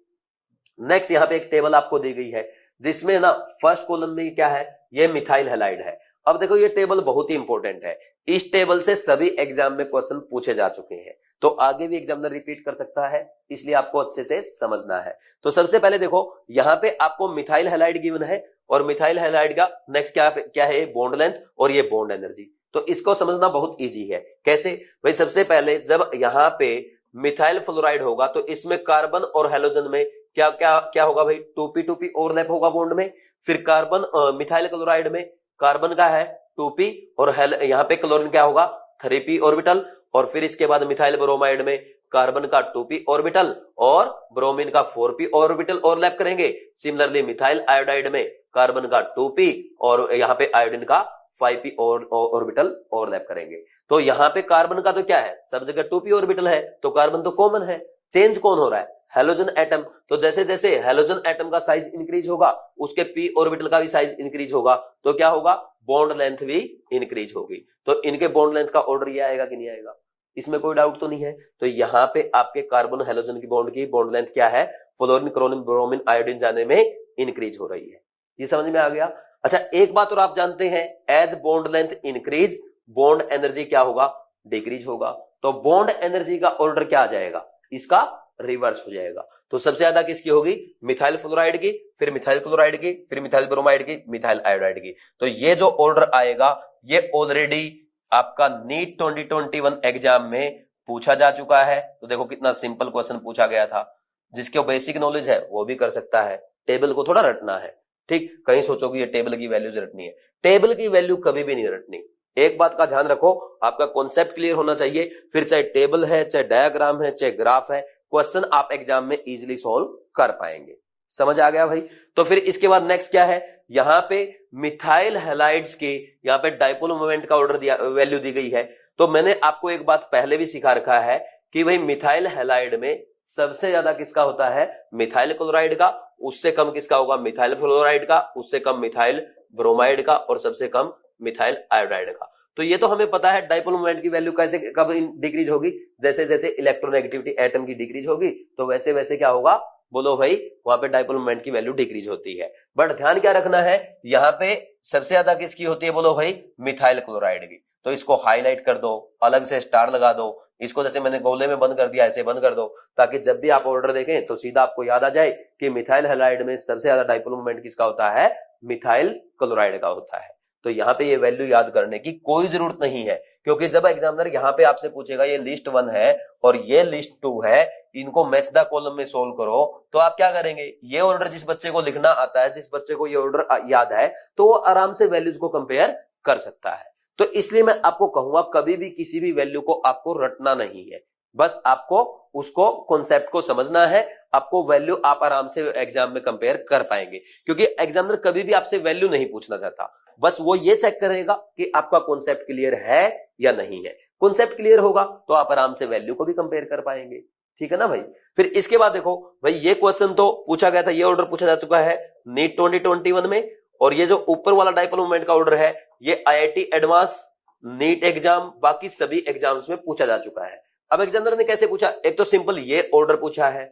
नेक्स्ट यहाँ पे एक टेबल आपको दी गई है, जिसमें ना फर्स्ट कॉलम में क्या है, ये मिथाइल हैलाइड है। अब देखो ये टेबल बहुत ही इंपॉर्टेंट है, इस टेबल से सभी एग्जाम में क्वेश्चन पूछे जा चुके हैं, तो आगे भी एग्जामिनर रिपीट कर सकता है, इसलिए आपको अच्छे से समझना है। तो सबसे पहले देखो यहाँ पे आपको मिथाइल हैलाइड गिवन है, और मिथाइल हैलाइड का नेक्स्ट क्या है, बॉन्ड लेंथ और ये बॉन्ड एनर्जी। तो इसको समझना बहुत इजी है। कैसे भाई, सबसे पहले जब यहाँ पे मिथाइल फ्लोराइड होगा तो इसमें कार्बन और हैलोजन में क्या क्या क्या होगा भाई, 2p ओवरलैप होगा बॉन्ड में। फिर कार्बन मिथाइल क्लोराइड में कार्बन का है 2p, और यहाँ पे क्लोरीन क्या होगा 3p ऑर्बिटल। और फिर इसके बाद मिथाइल ब्रोमाइड में कार्बन का 2p ऑर्बिटल और ब्रोमीन का 4p ऑर्बिटल ओवरलैप करेंगे। सिमिलरली मिथाइल आयोडाइड में कार्बन का 2p और यहाँ पे आयोडीन का 5p ऑर्बिटल ओवरलैप करेंगे। तो यहाँ पे कार्बन का तो क्या है, सब जगह 2p ऑर्बिटल है, तो कार्बन तो कॉमन है, चेंज कौन हो रहा है, हैलोजन एटम। तो जैसे जैसे हैलोजन एटम का साइज इंक्रीज होगा, उसके p ऑर्बिटल का भी साइज इंक्रीज होगा, तो क्या होगा, बॉन्ड लेंथ भी इंक्रीज होगी। तो इनके बॉन्ड लेंथ का ऑर्डर ये आएगा कि नहीं आएगा, इसमें कोई डाउट तो नहीं है। तो यहाँ पे आपके कार्बन हैलोजन की बॉन्ड लेंथ क्या है, फ्लोरीन क्रोमिन ब्रोमीन आयोडीन जाने में इंक्रीज हो रही है। ये समझ में आ गया। अच्छा, एक बात और आप जानते हैं, as bond length increase bond energy क्या होगा, डिक्रीज होगा। तो बॉन्ड एनर्जी का ऑर्डर क्या आ जाएगा, इसका रिवर्स हो जाएगा। तो सबसे ज्यादा किसकी होगी, मिथाइल फ्लोराइड की, फिर मिथाइल क्लोराइड की, फिर मिथाइल ब्रोमाइड की, मिथाइल आयोडाइड की। तो ये जो ऑर्डर आएगा ये ऑलरेडी आपका नीट 2021 एग्जाम में पूछा जा चुका है। तो देखो कितना सिंपल क्वेश्चन पूछा गया था, जिसके बेसिक नॉलेज है वो भी कर सकता है, टेबल को थोड़ा रटना है। ठीक, कहीं सोचोगे ये टेबल की वैल्यूज रटनी है, टेबल की वैल्यू कभी भी नहीं रटनी। एक बात का ध्यान रखो, आपका कॉन्सेप्ट क्लियर होना चाहिए, फिर चाहे टेबल है, चाहे डायग्राम है, चाहे ग्राफ है, क्वेश्चन आप एग्जाम में इजीली सॉल्व कर पाएंगे। समझ आ गया भाई। तो फिर इसके बाद नेक्स्ट क्या है, यहां पे मिथाइल हैलाइड्स के यहां पे डाइपोल मोमेंट का ऑर्डर दिया, वैल्यू दी गई है। तो मैंने आपको एक बात पहले भी सिखा रखा है कि भाई मिथाइल हैलाइड में सबसे ज्यादा किसका होता है, मिथाइल क्लोराइड का, उससे कम किसका होगा, मिथाइल फ्लोराइड का, उससे कम मिथाइल ब्रोमाइड का, और सबसे कम मिथाइल आयोडाइड का। तो ये तो हमें पता है डाइपोल मोमेंट की वैल्यू कैसे कब डिक्रीज होगी, जैसे जैसे इलेक्ट्रोनेगेटिविटी एटम की डिक्रीज होगी, तो वैसे वैसे क्या होगा, बोलो भाई, वहां पे डाइपोल मोमेंट की वैल्यू डिक्रीज होती है। बट ध्यान क्या रखना है, यहाँ पे सबसे ज्यादा किसकी होती है, बोलो भाई, मिथाइल क्लोराइड की। तो इसको हाईलाइट कर दो, अलग से स्टार लगा दो, इसको जैसे मैंने गोले में बंद कर दिया ऐसे बंद कर दो, ताकि जब भी आप ऑर्डर देखें तो सीधा आपको याद आ जाए कि मिथाइल हैलाइड में सबसे ज्यादा डाइपोल मोमेंट किसका होता है, मिथाइल क्लोराइड का होता है। तो यहाँ पे ये वैल्यू याद करने की कोई जरूरत नहीं है, क्योंकि जब एग्जामिनर यहाँ पे आपसे पूछेगा ये लिस्ट 1 है और ये लिस्ट 2 है, इनको मैच द कॉलम में सोल्व करो, तो आप क्या करेंगे, ये ऑर्डर जिस बच्चे को लिखना आता है, जिस बच्चे को ये ऑर्डर याद है, तो वो आराम से वैल्यूज को कंपेयर कर सकता है। तो इसलिए मैं आपको कहूंगा कभी भी किसी भी वैल्यू को आपको रटना नहीं है, बस आपको उसको कॉन्सेप्ट को समझना है, आपको वैल्यू आप आराम से एग्जाम में कंपेयर कर पाएंगे। क्योंकि एग्जामिनर कभी भी आपसे वैल्यू नहीं पूछना चाहता, बस वो ये चेक करेगा कि आपका कॉन्सेप्ट क्लियर है या नहीं है। कॉन्सेप्ट क्लियर होगा तो आप आराम से वैल्यू को भी कंपेयर कर पाएंगे। ठीक है ना भाई। फिर इसके बाद देखो भाई, ये क्वेश्चन तो पूछा गया था, ये ऑर्डर पूछा जा चुका है नीट 2021 में, और ये जो ऊपर वाला डाइपोल मोमेंट का ऑर्डर है ये IIT एडवांस, नीट एग्जाम, बाकी सभी एग्जाम्स में पूछा जा चुका है। अब एग्जामिनर ने कैसे पूछा, एक तो सिंपल ये ऑर्डर पूछा है,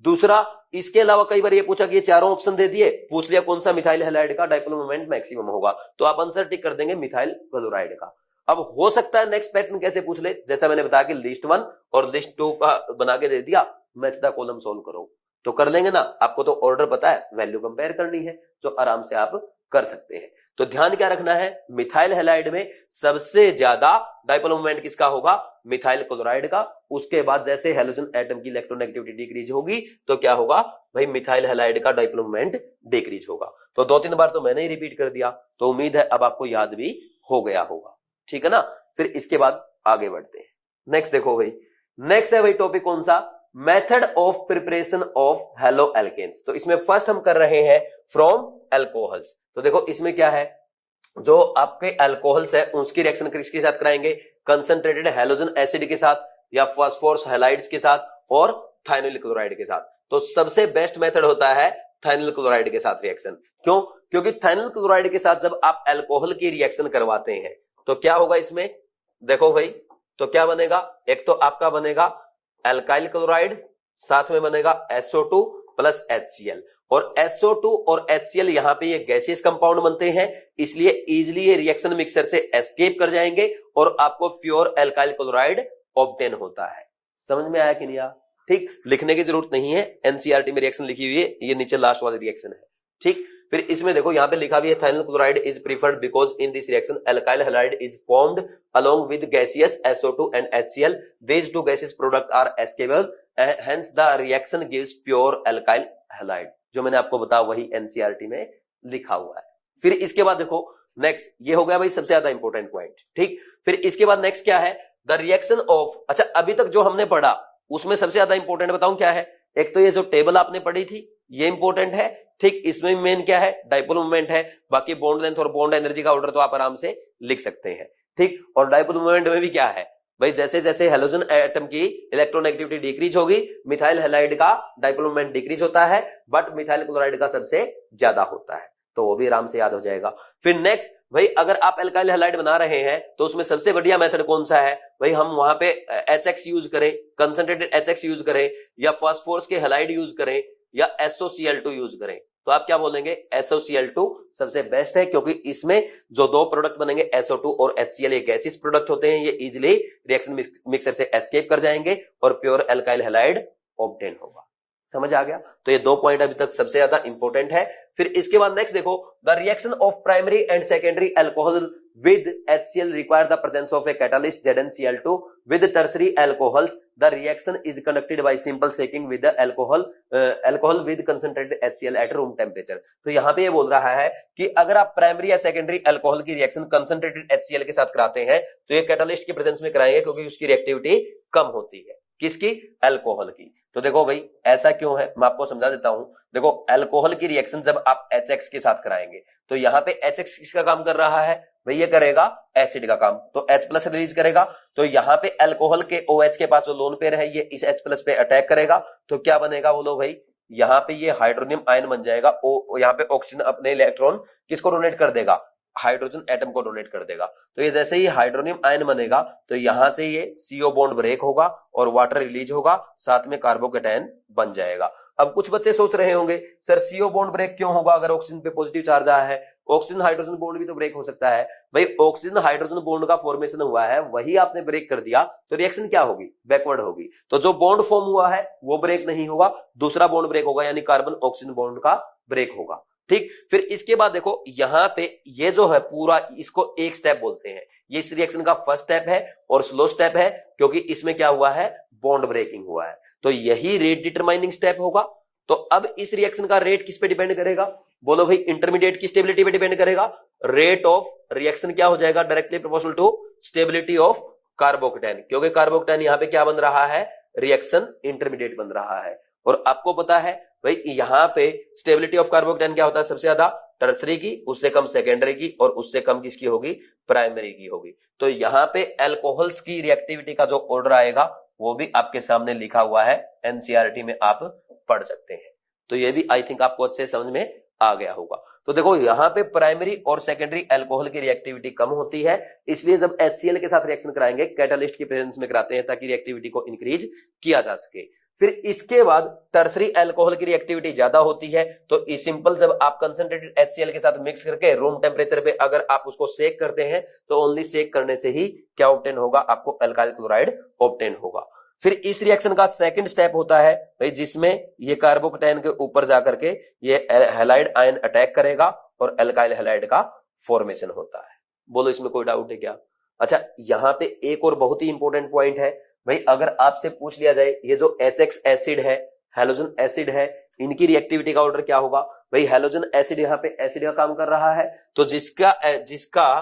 दूसरा इसके अलावा कई बार ये पूछा कि ये चारों ऑप्शन दे दिए, पूछ लिया कौन सा मिथाइल हैलाइड का डाइपोल मोमेंट मैक्सिमम होगा, तो आप आंसर टिक कर देंगे मिथाइल क्लोराइड का। अब हो सकता है नेक्स्ट पैटर्न कैसे पूछ ले, जैसा मैंने बताया कि लिस्ट 1 और लिस्ट 2 का बना के दे दिया, मैच द कॉलम सोल्व करो, तो कर लेंगे ना। आपको तो ऑर्डर पता है, वैल्यू कंपेयर करनी है, तो आराम से आप कर सकते हैं। तो ध्यान क्या रखना है, मिथाइल हैलाइड में सबसे ज्यादा डाइपोल मोमेंट किसका होगा, मिथाइल क्लोराइड का। उसके बाद जैसे हैलोजन एटम की इलेक्ट्रोनेगेटिविटी डिक्रीज होगी तो क्या होगा भाई, मिथाइल हैलाइड का डाइपोल मोमेंट डिक्रीज होगा। तो 2-3 बार तो मैंने ही रिपीट कर दिया, तो उम्मीद है अब आपको याद भी हो गया होगा, ठीक है ना। फिर इसके बाद आगे बढ़ते हैं। नेक्स्ट देखो भाई, नेक्स्ट है भाई टॉपिक कौन सा, method of preparation of halo alkanes. तो इसमें फर्स्ट हम कर रहे हैं फ्रॉम एल्कोहल्स। तो देखो इसमें क्या है, जो आपके अल्कोहल्स है उसकी रिएक्शन किसके साथ कराएंगे, कंसंट्रेटेड हैलोजन एसिड के साथ या फास्फोरस हैलाइड्स के साथ और थाइनोइल क्लोराइड के साथ। तो सबसे बेस्ट मेथड होता है थाइनोइल क्लोराइड के साथ रिएक्शन। क्यों, क्योंकि थाइनोइल क्लोराइड के साथ जब आप अल्कोहल की रिएक्शन करवाते हैं तो क्या होगा इसमें, देखो भाई, तो क्या बनेगा, एक तो आपका बनेगा एल्काइल क्लोराइड, साथ में बनेगा SO2 प्लस HCl। और SO2 और HCl यहां पे ये गैसियस कंपाउंड बनते हैं, इसलिए इजीली ये रिएक्शन मिक्सर से एस्केप कर जाएंगे और आपको प्योर एल्काइल क्लोराइड ऑब्टेन होता है। समझ में आया कि नहीं आया? ठीक, लिखने की जरूरत नहीं है, एनसीईआरटी में रिएक्शन लिखी हुई है, ये नीचे लास्ट वाली रिएक्शन है। ठीक, फिर इसमें देखो यहां पे लिखा भी है thionyl chloride is preferred because in this reaction alkyl halide is formed along with gaseous SO2 and HCl। These two gaseous products are escapable, hence the reaction gives pure alkyl halide। जो मैंने आपको बताया वही NCERT में लिखा हुआ है। फिर इसके बाद देखो नेक्स्ट, ये हो गया भाई सबसे ज्यादा इंपॉर्टेंट पॉइंट। ठीक, फिर इसके बाद नेक्स्ट क्या है, द रिएक्शन ऑफ, अच्छा अभी तक जो हमने पढ़ा उसमें सबसे ज्यादा इंपॉर्टेंट बताऊं क्या है, एक तो ये जो टेबल आपने पढ़ी थी ये इंपॉर्टेंट है। ठीक, इसमें मेन क्या है, डाइपोल मोमेंट है, बाकी बॉन्ड लेंथ और बॉन्ड एनर्जी का ऑर्डर तो आप आराम से लिख सकते हैं। ठीक, और डाइपोल मोमेंट में भी क्या है भाई, जैसे जैसे हैलोजन एटम की इलेक्ट्रोनेगेटिविटी डिक्रीज होगी मिथाइल हैलाइड का डाइपोल मोमेंट डिक्रीज होता है, बट मिथाइल क्लोराइड का सबसे ज्यादा होता है, तो वो भी आराम से याद हो जाएगा। फिर नेक्स्ट भाई, अगर आप एल्काइल हैलाइड बना रहे हैं तो उसमें सबसे बढ़िया मेथड कौन सा है भाई, हम वहां पे HX यूज करें, कंसंट्रेटेड HX यूज करें, या फास्फोरस के हैलाइड यूज करें, या SOCl2 यूज करें। तो आप क्या बोलेंगे, SOCl2 सबसे बेस्ट है, क्योंकि इसमें जो दो प्रोडक्ट बनेंगे SO2 और HCl, ये गैसियस प्रोडक्ट होते हैं, ये इजिली रिएक्शन मिक्सर से एस्केप कर जाएंगे और प्योर एल्काइल हैलाइड ऑब्टेन होगा। समझ आ गया? तो ये दो पॉइंट अभी तक सबसे ज्यादा इंपॉर्टेंट है। फिर इसके बाद नेक्स्ट देखो, the reaction of primary and secondary alcohol with HCl require the presence of a catalyst ZnCl2 with tertiary alcohols. The reaction is conducted by simple shaking with the alcohol with concentrated HCl at room temperature। तो यहाँ पे ये बोल रहा है कि अगर आप प्राइमरी या सेकेंडरी अल्कोहल की रिएक्शन कंसंट्रेटेड HCl के साथ कराते हैं तो ये कैटालिस्ट की प्रेजेंस में कराएंगे, क्योंकि उसकी रिएक्टिविटी कम होती है। किसकी? अल्कोहल की। तो देखो भाई ऐसा क्यों है, मैं आपको समझा देता हूं। देखो अल्कोहल की रिएक्शन जब आप HX के साथ कराएंगे तो यहाँ पे HX किसका काम कर रहा है भाई, ये करेगा एसिड का काम, तो H प्लस रिलीज करेगा। तो यहाँ पे अल्कोहल के OH के पास जो लोन पेयर है ये इस H प्लस पे अटैक करेगा, तो क्या बनेगा बोलो भाई, यहाँ पे ये हाइड्रोनियम आयन बन जाएगा। यहाँ पे ऑक्सीजन अपने इलेक्ट्रॉन किसको डोनेट कर देगा, हाइड्रोजन एटम को डोनेट कर देगा। तो ये जैसे ही हाइड्रोनियम आयन बनेगा तो यहां से ये CO बॉन्ड ब्रेक होगा और वाटर रिलीज होगा, साथ में कार्बोकेटायन बन जाएगा। अब कुछ बच्चे सोच रहे होंगे सर CO बॉन्ड ब्रेक क्यों होगा अगर ऑक्सीजन पे पॉजिटिव चार्ज आया है, ऑक्सीजन हाइड्रोजन बॉन्ड भी तो ब्रेक हो सकता है। भाई ऑक्सीजन हाइड्रोजन बॉन्ड का फॉर्मेशन हुआ है, वही आपने ब्रेक कर दिया तो रिएक्शन क्या होगी, बैकवर्ड होगी। तो जो बॉन्ड फॉर्म हुआ है वो ब्रेक नहीं होगा, दूसरा बॉन्ड ब्रेक होगा, यानी कार्बन ऑक्सीजन बॉन्ड का ब्रेक होगा। ठीक, फिर इसके बाद देखो यहाँ पे ये जो है पूरा, इसको एक स्टेप बोलते हैं। ये इस रिएक्शन का फर्स्ट स्टेप है और स्लो स्टेप है, क्योंकि इसमें क्या हुआ है, बॉन्ड ब्रेकिंग हुआ है, तो यही रेट डिटरमाइनिंग स्टेप होगा। तो अब इस रिएक्शन का रेट किस पे डिपेंड करेगा, बोलो भाई, इंटरमीडिएट की स्टेबिलिटी पे डिपेंड करेगा। रेट ऑफ रिएक्शन क्या हो जाएगा, directly proportional to stability of carbocation, क्योंकि कार्बोकेटायन यहाँ पे क्या बन रहा है, रिएक्शन इंटरमीडिएट बन रहा है। और आपको पता है भाई यहाँ पे स्टेबिलिटी ऑफ कार्बोकेटायन क्या होता है, सबसे ज्यादा टर्सरी की, उससे कम सेकेंडरी की, और उससे कम किसकी होगी, प्राइमरी की होगी। तो यहाँ पे अल्कोहल्स की रिएक्टिविटी का जो ऑर्डर आएगा वो भी आपके सामने लिखा हुआ है, एनसीईआरटी में आप पढ़ सकते हैं। तो ये भी आई थिंक आपको अच्छे समझ में आ गया होगा। तो देखो यहाँ पे प्राइमरी और सेकेंडरी अल्कोहल की रिएक्टिविटी कम होती है, इसलिए जब HCl के साथ रिएक्शन कराएंगे कैटालिस्ट की प्रेजेंस में कराते हैं ताकि रिएक्टिविटी को इंक्रीज किया जा सके। फिर इसके बाद टर्सरी अल्कोहल की रिएक्टिविटी ज्यादा होती है, तो इस सिंपल जब आप कंसंट्रेटेड HCl के साथ मिक्स करके रूम टेम्परेचर पे अगर आप उसको सेक करते हैं तो ओनली सेक करने से ही क्या ऑब्टेन होगा, आपको अल्काइल क्लोराइड ऑब्टेन होगा। फिर इस रिएक्शन का सेकंड स्टेप होता है भाई जिसमें ये कार्बोकेटायन के ऊपर जाकर के ये हैलाइड आयन अटैक करेगा और अल्काइल हैलाइड का फॉर्मेशन होता है। बोलो इसमें कोई डाउट है क्या? अच्छा, यहां पे एक और बहुत ही इंपॉर्टेंट पॉइंट है भाई, अगर आपसे पूछ लिया जाए ये जो HX एसिड है, हैलोजन एसिड है, इनकी रिएक्टिविटी का ऑर्डर क्या होगा? भाई हैलोजन एसिड यहाँ पे एसिड का काम कर रहा है, तो जिसका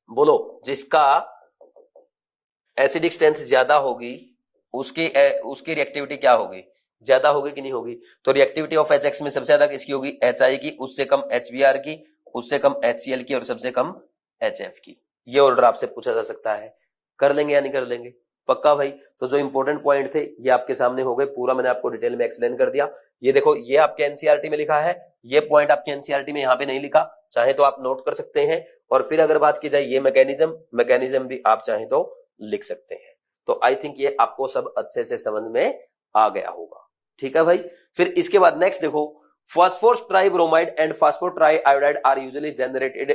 बोलो जिसका एसिडिक स्ट्रेंथ ज्यादा होगी उसकी रिएक्टिविटी क्या होगी? ज्यादा होगी कि नहीं होगी? तो रिएक्टिविटी ऑफ HX में सबसे ज्यादा किसकी होगी? HI की, उससे कम HBr की, उससे कम HCl की और सबसे कम HF की। ये ऑर्डर आपसे पूछा जा सकता है। कर लेंगे या नहीं कर लेंगे? पक्का भाई। तो जो इंपॉर्टेंट पॉइंट थे ये आपके सामने हो गए, पूरा मैंने आपको डिटेल में एक्सप्लेन कर दिया। ये देखो, ये आपके एनसीईआरटी में लिखा है, ये पॉइंट आपके एनसीईआरटी में यहाँ पे नहीं लिखा, चाहे तो आप नोट कर सकते हैं। और फिर अगर बात की जाए ये मैकेनिज्म भी आप चाहे तो लिख सकते हैं। तो आई थिंक ये आपको सब अच्छे से समझ में आ गया होगा। ठीक है भाई। फिर इसके बाद नेक्स्ट देखो, phosphorus tribromide and phosphorus triiodide are usually generated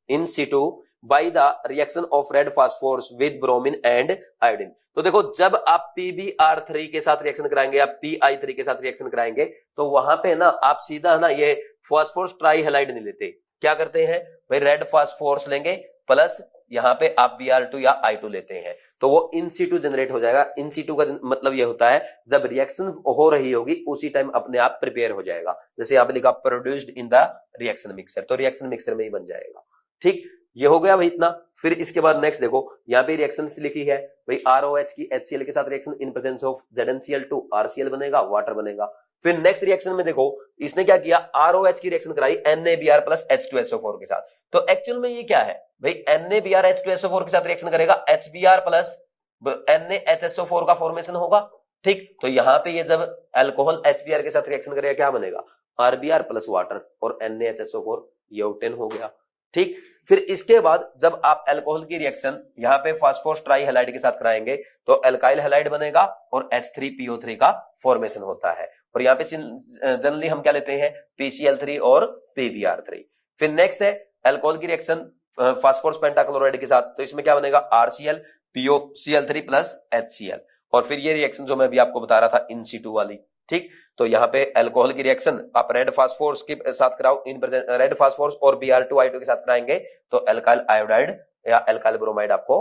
in situ by the reaction of red phosphorus with bromine and iodine. तो देखो, जब आप PbR3 के साथ रिएक्शन कराएंगे या PI3 के साथ रिएक्शन कराएंगे तो वहां पे ना आप सीधा ना ये फास्फोरस ट्राइहैलाइड नहीं लेते, क्या करते हैं भाई, रेड फास्फोरस लेंगे प्लस यहाँ पे आप Br2 या I2 लेते हैं, तो वो इन सीटू जनरेट हो जाएगा। इन सीटू का मतलब ये होता है जब रिएक्शन हो रही होगी उसी टाइम अपने आप प्रिपेयर हो जाएगा। जैसे यहाँ पे लिखा produced in the reaction mixer, तो रिएक्शन मिक्सर में ही बन जाएगा। ठीक, ये हो गया भाई इतना। फिर इसके बाद नेक्स्ट देखो, यहाँ पे रिएक्शन लिखी है भाई, ROH की HCl के साथ reaction in presence of ZnCl2 RCl बनेगा, वाटर बनेगा। फिर नेक्स्ट रिएक्शन में देखो, इसने क्या किया, ROH की रिएक्शन कराई NaBr प्लस H2SO4 के साथ। तो एक्चुअल में ये क्या है भाई, NaBr H2SO4 के साथ रिएक्शन करेगा, HBr प्लस NaHSO4 का फॉर्मेशन होगा। ठीक, तो यहाँ पे ये जब अल्कोहल HBr के साथ रिएक्शन करेगा क्या बनेगा, RBr प्लस वाटर और NaHSO4, ये ऑक्टेन हो गया। ठीक, फिर इसके बाद जब आप अल्कोहल की रिएक्शन यहाँ पे फास्फोरस ट्राइहैलाइड के साथ कराएंगे तो अल्काइल हैलाइड बनेगा और H3PO3 का फॉर्मेशन होता है। और यहाँ पे जनरली हम क्या लेते हैं, PCl3 और PbR3। फिर नेक्स्ट है अल्कोहल की रिएक्शन फास्फोरस पेंटाक्लोराइड के साथ, तो इसमें क्या बनेगा, RCl POCl3 प्लस HCl। और फिर ये रिएक्शन जो मैं भी आपको बता रहा था इन सीटू वाली। ठीक, तो यहाँ पे अल्कोहल की रिएक्शन आप रेड फास्फोरस के साथ कराओ, इन रेड फास्फोरस और Br2I2 के साथ कराएंगे तो अल्काइल आयोडाइड या अल्काइल ब्रोमाइड आपको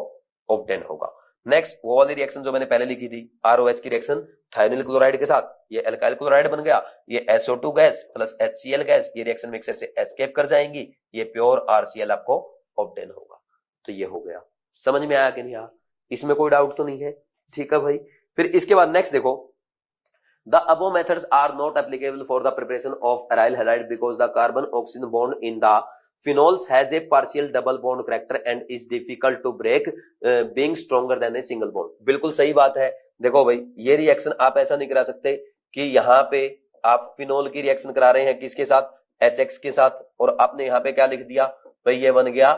ऑब्टेन होगा। नेक्स्ट वो वाली रिएक्शन जो मैंने पहले लिखी थी, ROH की रिएक्शन थायोनिल क्लोराइड के साथ, ये अल्काइल क्लोराइड बन गया, ये SO2 gas plus HCl gas, ये रिएक्शन मिक्सर से एस्केप कर जाएंगी, ये प्योर RCl आपको ऑब्टेन होगा। तो ये हो गया। समझ में आया कि नहीं आया? इसमें कोई डाउट तो नहीं है? ठीक है भाई। फिर इसके बाद नेक्स्ट देखो, the above methods are not applicable for the preparation of aryl halide because the carbon oxygen bond in the phenols has a partial double bond character and is difficult to break being stronger than a single bond। बिल्कुल सही बात है। देखो भाई, ये reaction आप ऐसा नहीं करा सकते कि यहाँ पे आप फिनोल की रिएक्शन करा रहे हैं किसके साथ, HX के साथ, और आपने यहाँ पे क्या लिख दिया भाई, ये बन गया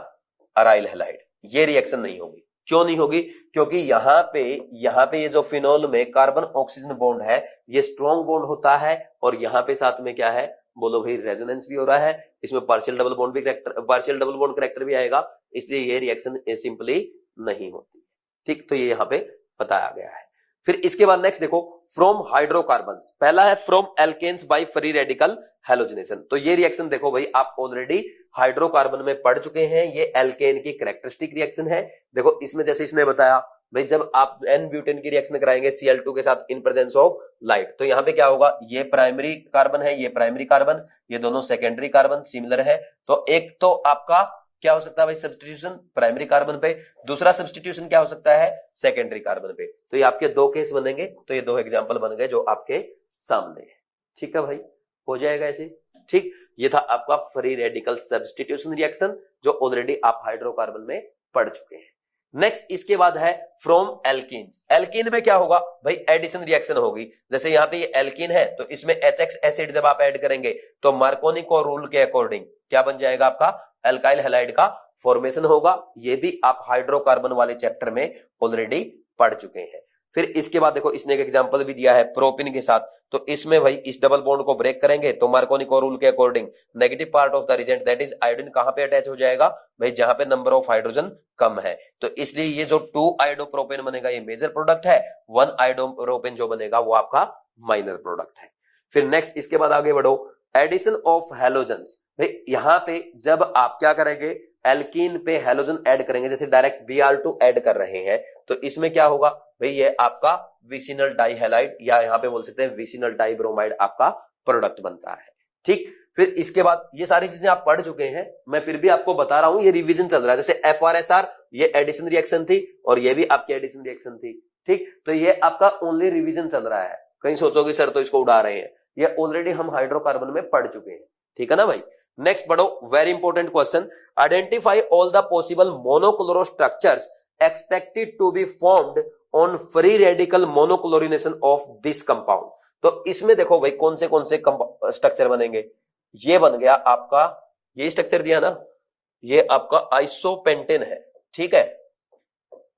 अराइल हैलाइड। ये रिएक्शन नहीं होगी। क्यों नहीं होगी? क्योंकि यहाँ पे ये जो फिनोल में कार्बन ऑक्सीजन बॉन्ड है ये स्ट्रॉन्ग बॉन्ड होता है, और यहाँ पे साथ में क्या है, बोलो भाई, रेजोनेंस भी हो रहा है, इसमें पार्शियल डबल बॉन्ड कैरेक्टर भी आएगा, इसलिए ये रिएक्शन सिंपली नहीं होती। ठीक, तो ये यहाँ पे बताया गया है। फिर इसके बाद नेक्स्ट देखो, फ्रॉम हाइड्रोकार्बन्स, पहला है from alkanes by free radical halogenation. तो ये रिएक्शन देखो भाई, आप ऑलरेडी हाइड्रोकार्बन में पढ़ चुके हैं, ये एल्केन की कैरेक्टरिस्टिक रिएक्शन है। देखो इसमें जैसे इसने बताया भाई, जब आप एन ब्यूटेन की रिएक्शन कराएंगे Cl2 के साथ इन प्रेजेंस ऑफ लाइट, तो यहाँ पे क्या होगा, ये प्राइमरी कार्बन है, ये प्राइमरी कार्बन, ये दोनों सेकेंडरी कार्बन सिमिलर है। तो एक तो आपका क्या हो सकता है भाई, सब्स्टिट्यूशन प्राइमरी कार्बन पे, दूसरा सब्स्टिट्यूशन क्या हो सकता है, सेकेंडरी कार्बन पे। तो ये आपके दो केस बनेंगे, तो ये दो एग्जांपल बन गए जो आपके सामने है। ठीक है भाई, हो जाएगा ऐसे। ठीक, ये था आपका फ्री रेडिकल सब्स्टिट्यूशन रिएक्शन जो ऑलरेडी आप हाइड्रोकार्बन में पढ़ चुके हैं। नेक्स्ट इसके बाद है फ्रॉम एल्कीन्स। एल्कीन में क्या होगा भाई, एडिशन रिएक्शन होगी। जैसे यहाँ पे ये एल्कीन है तो इसमें HX एसिड जब आप ऐड करेंगे तो मार्कोनी को रूल के अकॉर्डिंग क्या बन जाएगा, आपका अल्काइल हैलाइड का फॉर्मेशन होगा। ये भी आप हाइड्रोकार्बन वाले चैप्टर में ऑलरेडी पढ़ चुके हैं। फिर इसके बाद देखो, इसने एक एग्जांपल भी दिया है प्रोपिन के साथ, तो इसमें भाई इस डबल बॉन्ड को ब्रेक करेंगे तो मार्कोनी को रूल के according negative part of the reagent that is iodine कहां पे अटैच हो जाएगा भाई, जहां पे नंबर ऑफ हाइड्रोजन कम है। तो इसलिए ये जो 2 आयोडोप्रोपेन बनेगा ये मेजर प्रोडक्ट है, 1 आयोडोप्रोपेन जो बनेगा वो आपका माइनर प्रोडक्ट है। फिर नेक्स्ट इसके बाद आगे बढ़ो, एडिशन ऑफ हैलोजेंस भाई यहां पे जब आप क्या करेंगे, एल्कीन पे हैलोजन ऐड करेंगे, जैसे डायरेक्ट Br2 ऐड कर रहे हैं, तो इसमें क्या होगा भाई, ये आपका विसिनल डाइहैलाइड या यहां पे बोल सकते हैं विसिनल डाइब्रोमाइड आपका प्रोडक्ट बनता है। ठीक, फिर इसके बाद ये सारी चीजें आप पढ़ चुके हैं, मैं फिर भी आपको बता रहा हूं, ये रिवीजन चल रहा है। जैसे FR-SR ये एडिशन रिएक्शन थी और ये भी आपकी एडिशन रिएक्शन थी। ठीक, तो ये आपका ओनली रिवीजन चल रहा है। कहीं सोचोगे सर तो इसको उड़ा रहे हैं, ये ऑलरेडी हम हाइड्रोकार्बन में पढ़ चुके हैं। ठीक है ना भाई। नेक्स्ट पढ़ो, very important question, identify all the possible monochloro structures expected to be formed on free radical monochlorination of this compound. तो इसमें देखो भाई कौन से स्ट्रक्चर बनेंगे। ये बन गया आपका, ये स्ट्रक्चर दिया ना, ये आपका आइसोपेंटेन है। ठीक है,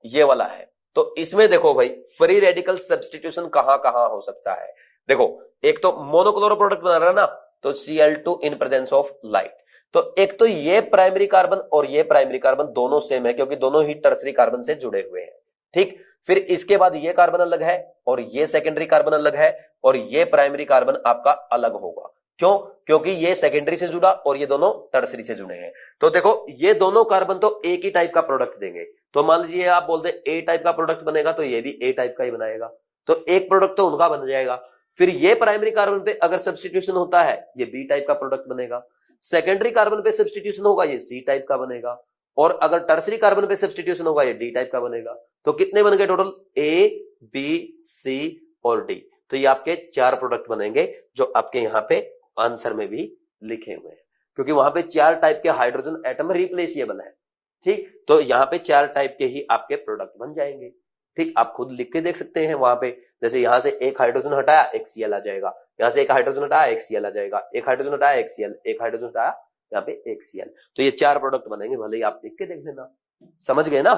ये वाला है। तो इसमें देखो भाई फ्री रेडिकल सब्स्टिट्यूशन कहां कहां हो सकता है। देखो एक तो मोनोक्लोरो प्रोडक्ट बना रहा है ना, तो Cl2 in presence of light. तो एक तो ये प्राइमरी कार्बन और ये प्राइमरी कार्बन दोनों सेम है, क्योंकि दोनों ही टर्सरी कार्बन से जुड़े हुए हैं। ठीक, फिर इसके बाद ये कार्बन अलग है और ये सेकेंडरी कार्बन अलग है और ये प्राइमरी कार्बन आपका अलग होगा। क्यों? क्योंकि ये सेकेंडरी से जुड़ा और ये दोनों टर्सरी से जुड़े हैं। तो देखो ये दोनों कार्बन तो एक ही टाइप का प्रोडक्ट देंगे। तो मान लीजिए आप बोलते हैं ए टाइप का प्रोडक्ट बनेगा, तो ये भी ए टाइप का ही बनाएगा, तो एक प्रोडक्ट तो उनका बन जाएगा। फिर ये प्राइमरी कार्बन पे अगर सब्स्टिट्यूशन होता है, ये बी टाइप का प्रोडक्ट बनेगा। सेकेंडरी कार्बन पे सब्स्टिट्यूशन होगा, ये सी टाइप का बनेगा। और अगर टर्सरी कार्बन पे सब्स्टिट्यूशन होगा, ये डी टाइप का बनेगा। तो कितने बन गए टोटल? ए, बी, सी और डी। तो ये आपके 4 प्रोडक्ट बनेंगे, जो आपके यहाँ पे आंसर में भी लिखे हुए हैं, क्योंकि वहां पे 4 टाइप के हाइड्रोजन एटम रिप्लेसिएबल है। ठीक, तो यहाँ पे 4 टाइप के ही आपके प्रोडक्ट बन जाएंगे। ठीक, आप खुद लिख के देख सकते हैं वहां पे, जैसे यहां से एक हाइड्रोजन हटाया एक Cl आ जाएगा, यहां से एक हाइड्रोजन हटाया एक Cl आ जाएगा, एक हाइड्रोजन हटाया एक Cl, एक हाइड्रोजन हटाया यहाँ पे एक Cl। तो ये 4 प्रोडक्ट बनेंगे, भले ही आप लिख के देख लेना। समझ गए ना।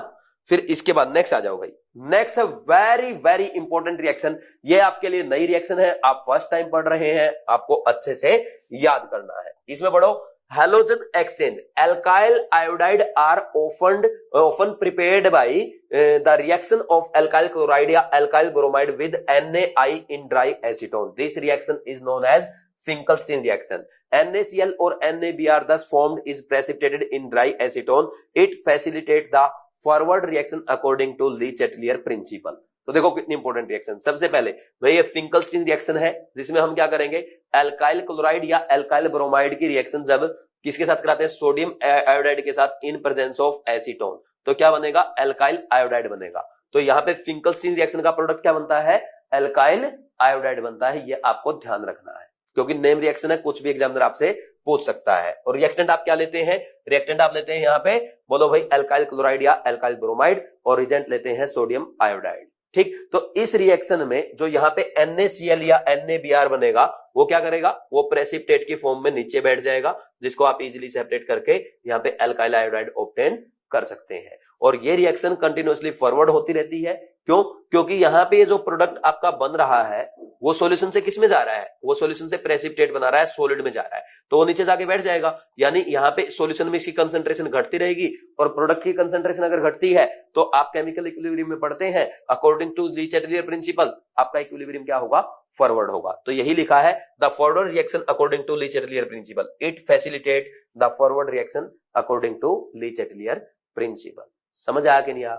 फिर इसके बाद नेक्स्ट आ जाओ भाई। नेक्स्ट है वेरी वेरी इंपॉर्टेंट रिएक्शन। ये आपके लिए नई रिएक्शन है, आप फर्स्ट टाइम पढ़ रहे हैं, आपको अच्छे से याद करना है। इसमें पढ़ो, halogen exchange, alkyl iodide are often prepared by the reaction of alkyl chloride या alkyl bromide with NaI in dry acetone. This reaction is known as Finkelstein reaction. NaCl or NaBr thus formed is precipitated in dry acetone. It facilitates the forward reaction according to Le-Chatelier principle. तो देखो कितनी important reaction. सबसे पहले भाई ये Finkelstein reaction है, जिसमें हम क्या करेंगे, एल्काइल क्लोराइड या एल्काइल ब्रोमाइड की रिएक्शन जब किसके साथ कराते हैं, सोडियम आयोडाइड के साथ इन प्रेजेंस ऑफ एसीटोन, तो क्या बनेगा, एल्काइल आयोडाइड बनेगा। तो यहाँ पे फिंकलस्टीन रिएक्शन का प्रोडक्ट क्या बनता है, एल्काइल आयोडाइड बनता है। ये आपको ध्यान रखना है, क्योंकि नेम रिएक्शन है, कुछ भी एग्जामिनर आपसे पूछ सकता है। और रिएक्टेंट आप क्या लेते हैं, रिएक्टेंट आप लेते हैं यहाँ पे, बोलो भाई एल्काइल क्लोराइड या एल्काइल ब्रोमाइड, और रिजेंट लेते हैं सोडियम आयोडाइड। ठीक, तो इस रिएक्शन में जो यहाँ पे NaCl या NaBr बनेगा, वो क्या करेगा, वो प्रेसिपिटेट की फॉर्म में नीचे बैठ जाएगा, जिसको आप इजीली सेपरेट करके यहाँ पे एल्काइल आयोडाइड ऑब्टेन कर सकते हैं। और ये रिएक्शन कंटिन्यूअसली फॉरवर्ड होती रहती है। क्यों? क्योंकि यहाँ पे ये जो प्रोडक्ट आपका बन रहा है, वो सॉल्यूशन से किस में जा रहा है, वो सॉल्यूशन से प्रेसिपिटेट बना रहा है, सॉलिड में जा रहा है, तो वो नीचे जाके बैठ जाएगा। यानी यहाँ पे सॉल्यूशन में इसकी कंसंट्रेशन घटती रहेगी, और प्रोडक्ट की कंसंट्रेशन अगर घटती है तो आप केमिकल इक्विलिब्रियम में पढ़ते हैं, अकॉर्डिंग टू ली-चैटलियर प्रिंसिपल आपका इक्विलिब्रियम क्या होगा, फॉरवर्ड होगा। तो यही लिखा है, the forward reaction according to Le Chatelier principle, it facilitate the forward reaction according to Le Chatelier principle. समझ आया कि नहीं आया?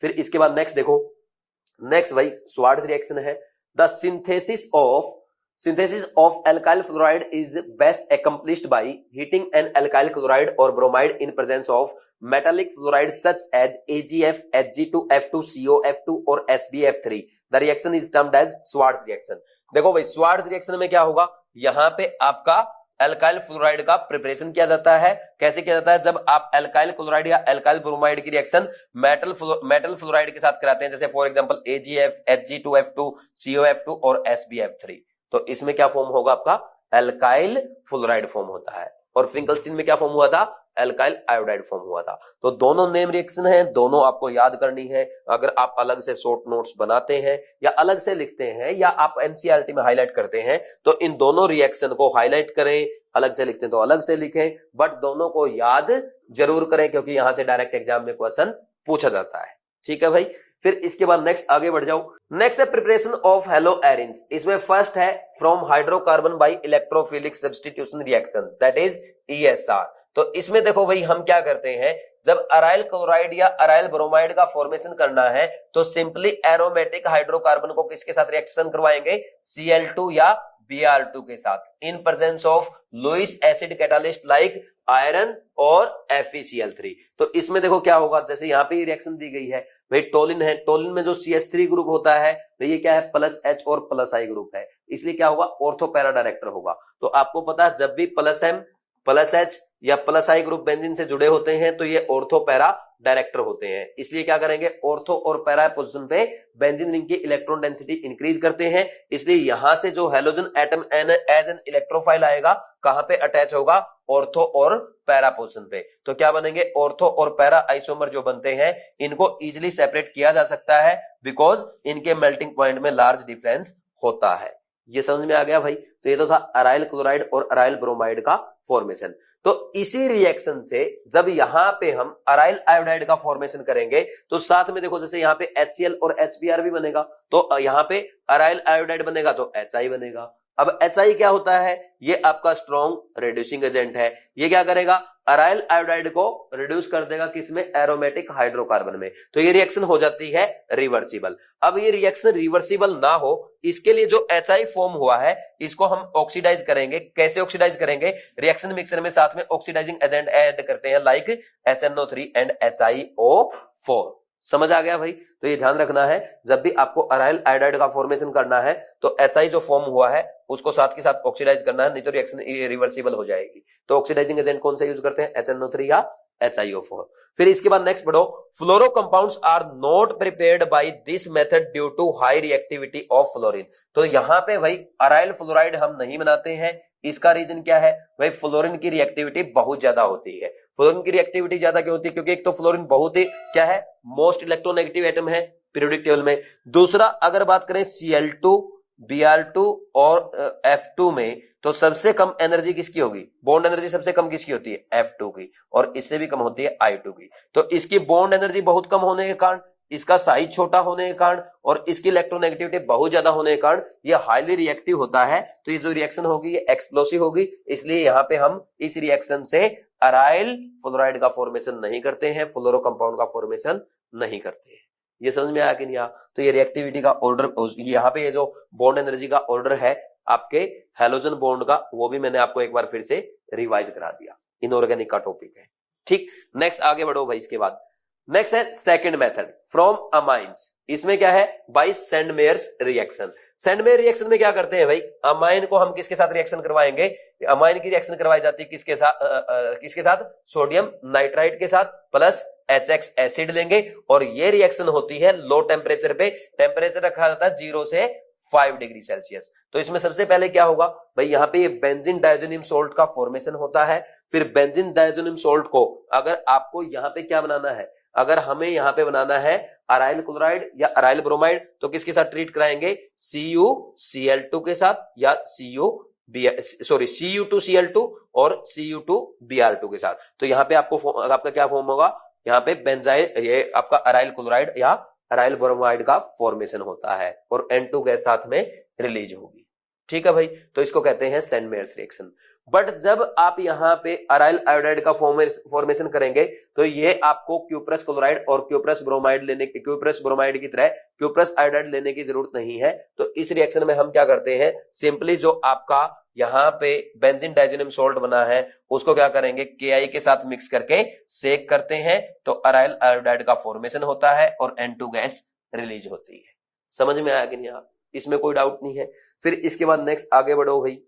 फिर इसके बाद नेक्स्ट देखो, नेक्स्ट भाई स्वार्ट्ज रिएक्शन है। The synthesis of alkyl fluoride is best accomplished by heating an alkyl chloride or bromide in presence of metallic fluoride such as AgF, Hg2F2, COF2 और SbF3. The reaction is termed as Schwartz reaction. देखो भाई Swarts reaction में क्या होगा, यहाँ पे आपका alkyl fluoride का प्रिपरेशन किया जाता है। कैसे किया जाता है, जब आप एल्काइल क्लोराइड या एल्काइल ब्रोमाइड की रिएक्शन मेटल फ्लोराइड के साथ कराते हैं, जैसे for example AgF, Hg2F2, COF2 और SbF3, तो इसमें क्या फॉर्म होगा आपका, एल्काइल फ्लोराइड फॉर्म होता है। और फिंकलस्टीन में क्या फॉर्म हुआ था, एल्काइल आयोडाइड फॉर्म हुआ था। तो दोनों नेम रिएक्शन है, दोनों आपको याद करनी है। अगर आप अलग से शॉर्ट नोट्स बनाते हैं या अलग से लिखते हैं या आप एनसीईआरटी में हाईलाइट करते हैं, तो इन दोनों रिएक्शन को हाईलाइट करें, अलग से लिखते हैं तो अलग से लिखें, बट दोनों को याद जरूर करें, क्योंकि यहां से डायरेक्ट एग्जाम में क्वेश्चन पूछा जाता है। ठीक है भाई। फिर इसके बाद नेक्स्ट आगे बढ़ जाओ। नेक्स्ट है प्रिपरेशन ऑफ हेलो एरिन्स। इसमें फर्स्ट है from hydrocarbon by electrophilic substitution reaction, that is ESR। तो इसमें देखो भाई हम क्या करते हैं, जब अराइल क्लोराइड या अराइल ब्रोमाइड का फॉर्मेशन करना है तो सिंपली एरोमेटिक हाइड्रोकार्बन को किसके साथ रिएक्शन करवाएंगे, Cl2 या Br2 के साथ, in presence of Lewis acid catalyst like iron और FeCl3। तो इसमें देखो क्या होगा, जैसे यहाँ पे रिएक्शन दी गई है भाई, टोलिन है, टोलिन में जो CH3 ग्रुप होता है ये क्या है, प्लस H और प्लस I ग्रुप है, इसलिए क्या होगा, ऑर्थो पैरा डायरेक्टर होगा। तो आपको पता है जब भी प्लस M प्लस H या प्लस I ग्रुप बेंजीन से जुड़े होते हैं तो ये ऑर्थो पैरा डायरेक्टर होते हैं, इसलिए क्या करेंगे, ऑर्थो और पैरा पोजीशन पे बेंजीन रिंग की इलेक्ट्रॉन डेंसिटी इंक्रीज करते हैं। इसलिए यहां से जो halogen atom as an electrophile आएगा कहां पे अटैच होगा, ऑर्थो और पैरा पोजीशन पे। तो क्या बनेंगे, ऑर्थो और पैरा आइसोमर जो बनते हैं इनको इजिली सेपरेट किया जा सकता है बिकॉज इनके मेल्टिंग पॉइंट में लार्ज डिफरेंस होता है। ये समझ में आ गया भाई। तो ये तो था अराइल क्लोराइड और अराइल ब्रोमाइड का फॉर्मेशन। तो इसी रिएक्शन से जब यहां पे हम अराइल आयोडाइड का फॉर्मेशन करेंगे तो साथ में देखो जैसे यहां पे HCl और HBr भी बनेगा, तो यहां पे अराइल आयोडाइड बनेगा तो HI बनेगा। अब HI क्या होता है, ये आपका स्ट्रॉन्ग रिड्यूसिंग एजेंट है। ये क्या करेगा, अराइल आयोडाइड को रिड्यूस कर देगा किसमें, एरोमेटिक हाइड्रोकार्बन में। तो ये रिएक्शन हो जाती है रिवर्सिबल। अब ये रिएक्शन रिवर्सिबल ना हो इसके लिए जो HI फॉर्म हुआ है इसको हम ऑक्सीडाइज करेंगे। कैसे ऑक्सीडाइज करेंगे, रिएक्शन मिक्सर में साथ में ऑक्सीडाइजिंग एजेंट ऐड करते हैं लाइक HNO3 एंड HiO4। समझ आ गया भाई। तो ये ध्यान रखना है जब भी आपको अराइल आयोडाइड का फॉर्मेशन करना है तो HI जो फॉर्म हुआ है उसको साथ के साथ ऑक्सीडाइज करना है, नहीं तो रिएक्शन रिवर्सिबल हो जाएगी। तो ऑक्सीडाइजिंग एजेंट कौन सा यूज करते हैं, HNO3 या HiO4। फिर इसके बाद नेक्स्ट बढ़ो, fluoro compounds are not prepared by this method due to high reactivity of fluorine. तो यहां पे भाई अराइल फ्लोराइड हम नहीं बनाते हैं, इसका रीजन क्या है भाई, फ्लोरीन की रिएक्टिविटी बहुत ज्यादा होती है। फ्लोरीन की रिएक्टिविटी ज्यादा क्यों होती है, क्योंकि एक तो फ्लोरीन बहुत ही क्या है, मोस्ट इलेक्ट्रोनेगेटिव एटम है पीरियोडिक टेबल में। दूसरा अगर बात करें Cl2 Br2 और F2 में तो सबसे कम एनर्जी किसकी होगी, बॉन्ड एनर्जी सबसे कम किसकी होती है, F2 की, और इससे भी कम होती है I2 की। तो इसकी बॉन्ड एनर्जी बहुत कम होने के कारण, इसका साइज छोटा होने के कारण और इसकी इलेक्ट्रोनेगेटिविटी बहुत ज्यादा होने के कारण ये हाईली रिएक्टिव होता है। तो ये जो रिएक्शन होगी ये एक्सप्लोसिव होगी, इसलिए यहाँ पे हम इस रिएक्शन से अराइल फ्लोराइड का फॉर्मेशन नहीं करते हैं, फ्लोरो कंपाउंड का फॉर्मेशन नहीं करते हैं। ये समझ में आया कि नहीं आया। तो ये रिएक्टिविटी का ऑर्डर, यहाँ पे ये जो बॉन्ड एनर्जी का ऑर्डर है आपके हैलोजन बॉन्ड का, वो भी मैंने आपको एक बार फिर से रिवाइज करा दिया, इनऑर्गेनिक का टॉपिक है। ठीक, नेक्स्ट आगे बढ़ो भाई। इसके बाद नेक्स्ट है सेकंड मेथड फ्रॉम अमाइंस। इसमें क्या है, बाय सेंडमेयर्स रिएक्शन। सेंडमेयर रिएक्शन में क्या करते हैं भाई, अमाइन को हम किसके साथ रिएक्शन करवाएंगे, अमाइन की रिएक्शन करवाई जाती है किसके साथ, किसके साथ, सोडियम नाइट्राइट के साथ प्लस HX एसिड लेंगे और ये रिएक्शन होती है लो टेम्परेचर पे। टेम्परेचर रखा जाता है 0 से 5 डिग्री सेल्सियस। तो इसमें सबसे पहले क्या होगा भाई, यहाँ पे ये बेंजीन डायजोनियम सोल्ट का फॉर्मेशन होता है। फिर बेंजीन डायजोनियम सोल्ट को अगर आपको यहाँ पे क्या बनाना है, अगर हमें यहाँ पे बनाना है अराइल क्लोराइड या अराइल ब्रोमाइड तो किसके साथ ट्रीट कराएंगे, CuCl2 के साथ या Cu2Cl2 और Cu2Br2 के साथ। तो यहाँ पे आपका क्या फॉर्म होगा, यहाँ पे बेंजाइल, ये आपका अराइल क्लोराइड या अराइल ब्रोमाइड का फॉर्मेशन होता है और N2 गैस साथ में रिलीज होगी। ठीक है भाई, तो इसको कहते हैं सेंडमेयर्स रिएक्शन। बट जब आप यहाँ पे अराइल आयोडाइड का फॉर्मेशन करेंगे तो ये आपको क्यूप्रस क्लोराइड और क्यूप्रस ब्रोमाइड की तरह क्यूप्रस आयोडाइड लेने की जरूरत नहीं है। तो इस रिएक्शन में हम क्या करते हैं, सिंपली जो आपका यहाँ पे बेंजीन डायजोनियम सोल्ट बना है उसको क्या करेंगे, Ki के साथ मिक्स करके सेक करते हैं तो अराइल आयोडाइड का फॉर्मेशन होता है और N2 गैस रिलीज होती है। समझ में आया कि नहीं आप, इसमें कोई डाउट नहीं है। फिर इसके बाद नेक्स्ट आगे बढ़ो भाई,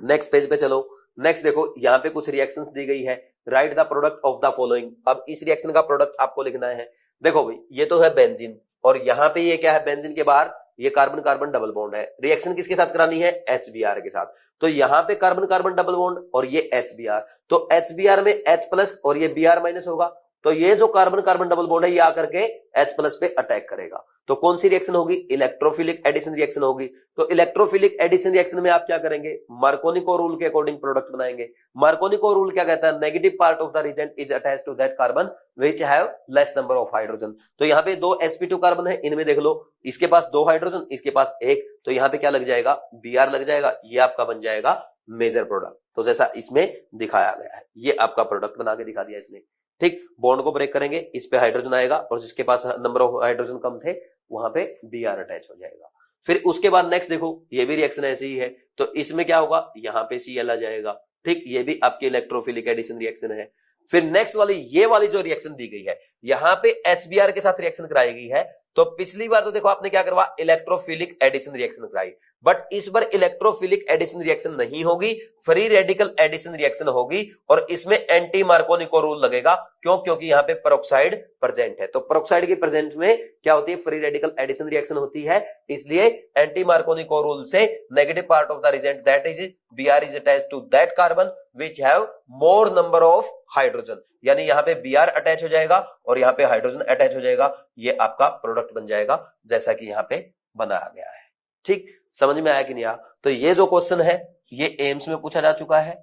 नेक्स्ट पेज पे चलो। नेक्स्ट देखो यहाँ पे कुछ रिएक्शंस दी गई है, right the product of the following. अब इस रिएक्शन का प्रोडक्ट आपको लिखना है। देखो भाई ये तो है बेंजीन और यहाँ पे ये क्या है, बेंजीन के बाहर ये कार्बन कार्बन डबल बॉन्ड है। रिएक्शन किसके साथ करानी है, HBr के साथ। तो यहाँ पे कार्बन कार्बन डबल बॉन्ड और ये HBr, तो HBr में H प्लस और ये Br माइनस होगा तो ये जो कार्बन कार्बन डबल बॉन्ड है ये आकर के H प्लस पे अटैक करेगा। तो कौन सी रिएक्शन होगी? इलेक्ट्रोफिलिक एडिशन रिएक्शन होगी। तो इलेक्ट्रोफिलिक एडिशन रिएक्शन में आप क्या करेंगे? मार्कोनिको रूल के अकॉर्डिंग प्रोडक्ट बनाएंगे। मार्कोनिको रूल क्या कहता है? Negative part of the reagent is attached to that carbon which have less number of hydrogen. तो यहाँ पे दो sp2 कार्बन है, इनमें देख लो, इसके पास 2 हाइड्रोजन, इसके पास 1, तो यहाँ पे क्या लग जाएगा? Br लग जाएगा। ये आपका बन जाएगा मेजर प्रोडक्ट। तो जैसा इसमें दिखाया गया है, ये आपका प्रोडक्ट बना के दिखा दिया इसने। ठीक, बॉन्ड को ब्रेक करेंगे, इस पे हाइड्रोजन आएगा और जिसके पास नंबर ऑफ हाइड्रोजन कम थे वहां पे Br अटैच हो जाएगा। फिर उसके बाद नेक्स्ट देखो, ये भी रिएक्शन ऐसी ही है, तो इसमें क्या होगा? यहाँ पे Cl आ जाएगा। ठीक, ये भी आपकी इलेक्ट्रोफिलिक एडिशन रिएक्शन है। फिर नेक्स्ट वाली, ये वाली जो रिएक्शन दी गई है, यहाँ पे HBr के साथ रिएक्शन कराई गई है। तो पिछली बार तो देखो आपने क्या करवा? इलेक्ट्रोफिलिक एडिशन रिएक्शन कराई, बट इस बार इलेक्ट्रोफिलिक एडिशन रिएक्शन नहीं होगी, फ्री रेडिकल एडिशन रिएक्शन होगी और इसमें एंटी मार्कोनिको रूल लगेगा। क्यों? क्योंकि यहाँ पे पेरोक्साइड प्रेजेंट है। तो पेरोक्साइड के प्रेजेंट में क्या होती है? फ्री रेडिकल एडिशन रिएक्शन होती है। इसलिए एंटी मार्कोनिको रूल से negative part of the reagent that is Br is attached to that carbon which have more number of hydrogen, यानी यहाँ पे Br अटैच हो जाएगा और यहाँ पे हाइड्रोजन अटैच हो जाएगा। ये आपका प्रोडक्ट बन जाएगा जैसा कि यहाँ पे बनाया गया है। ठीक, समझ में आया कि नहीं आया? तो ये जो क्वेश्चन है ये एम्स में पूछा जा चुका है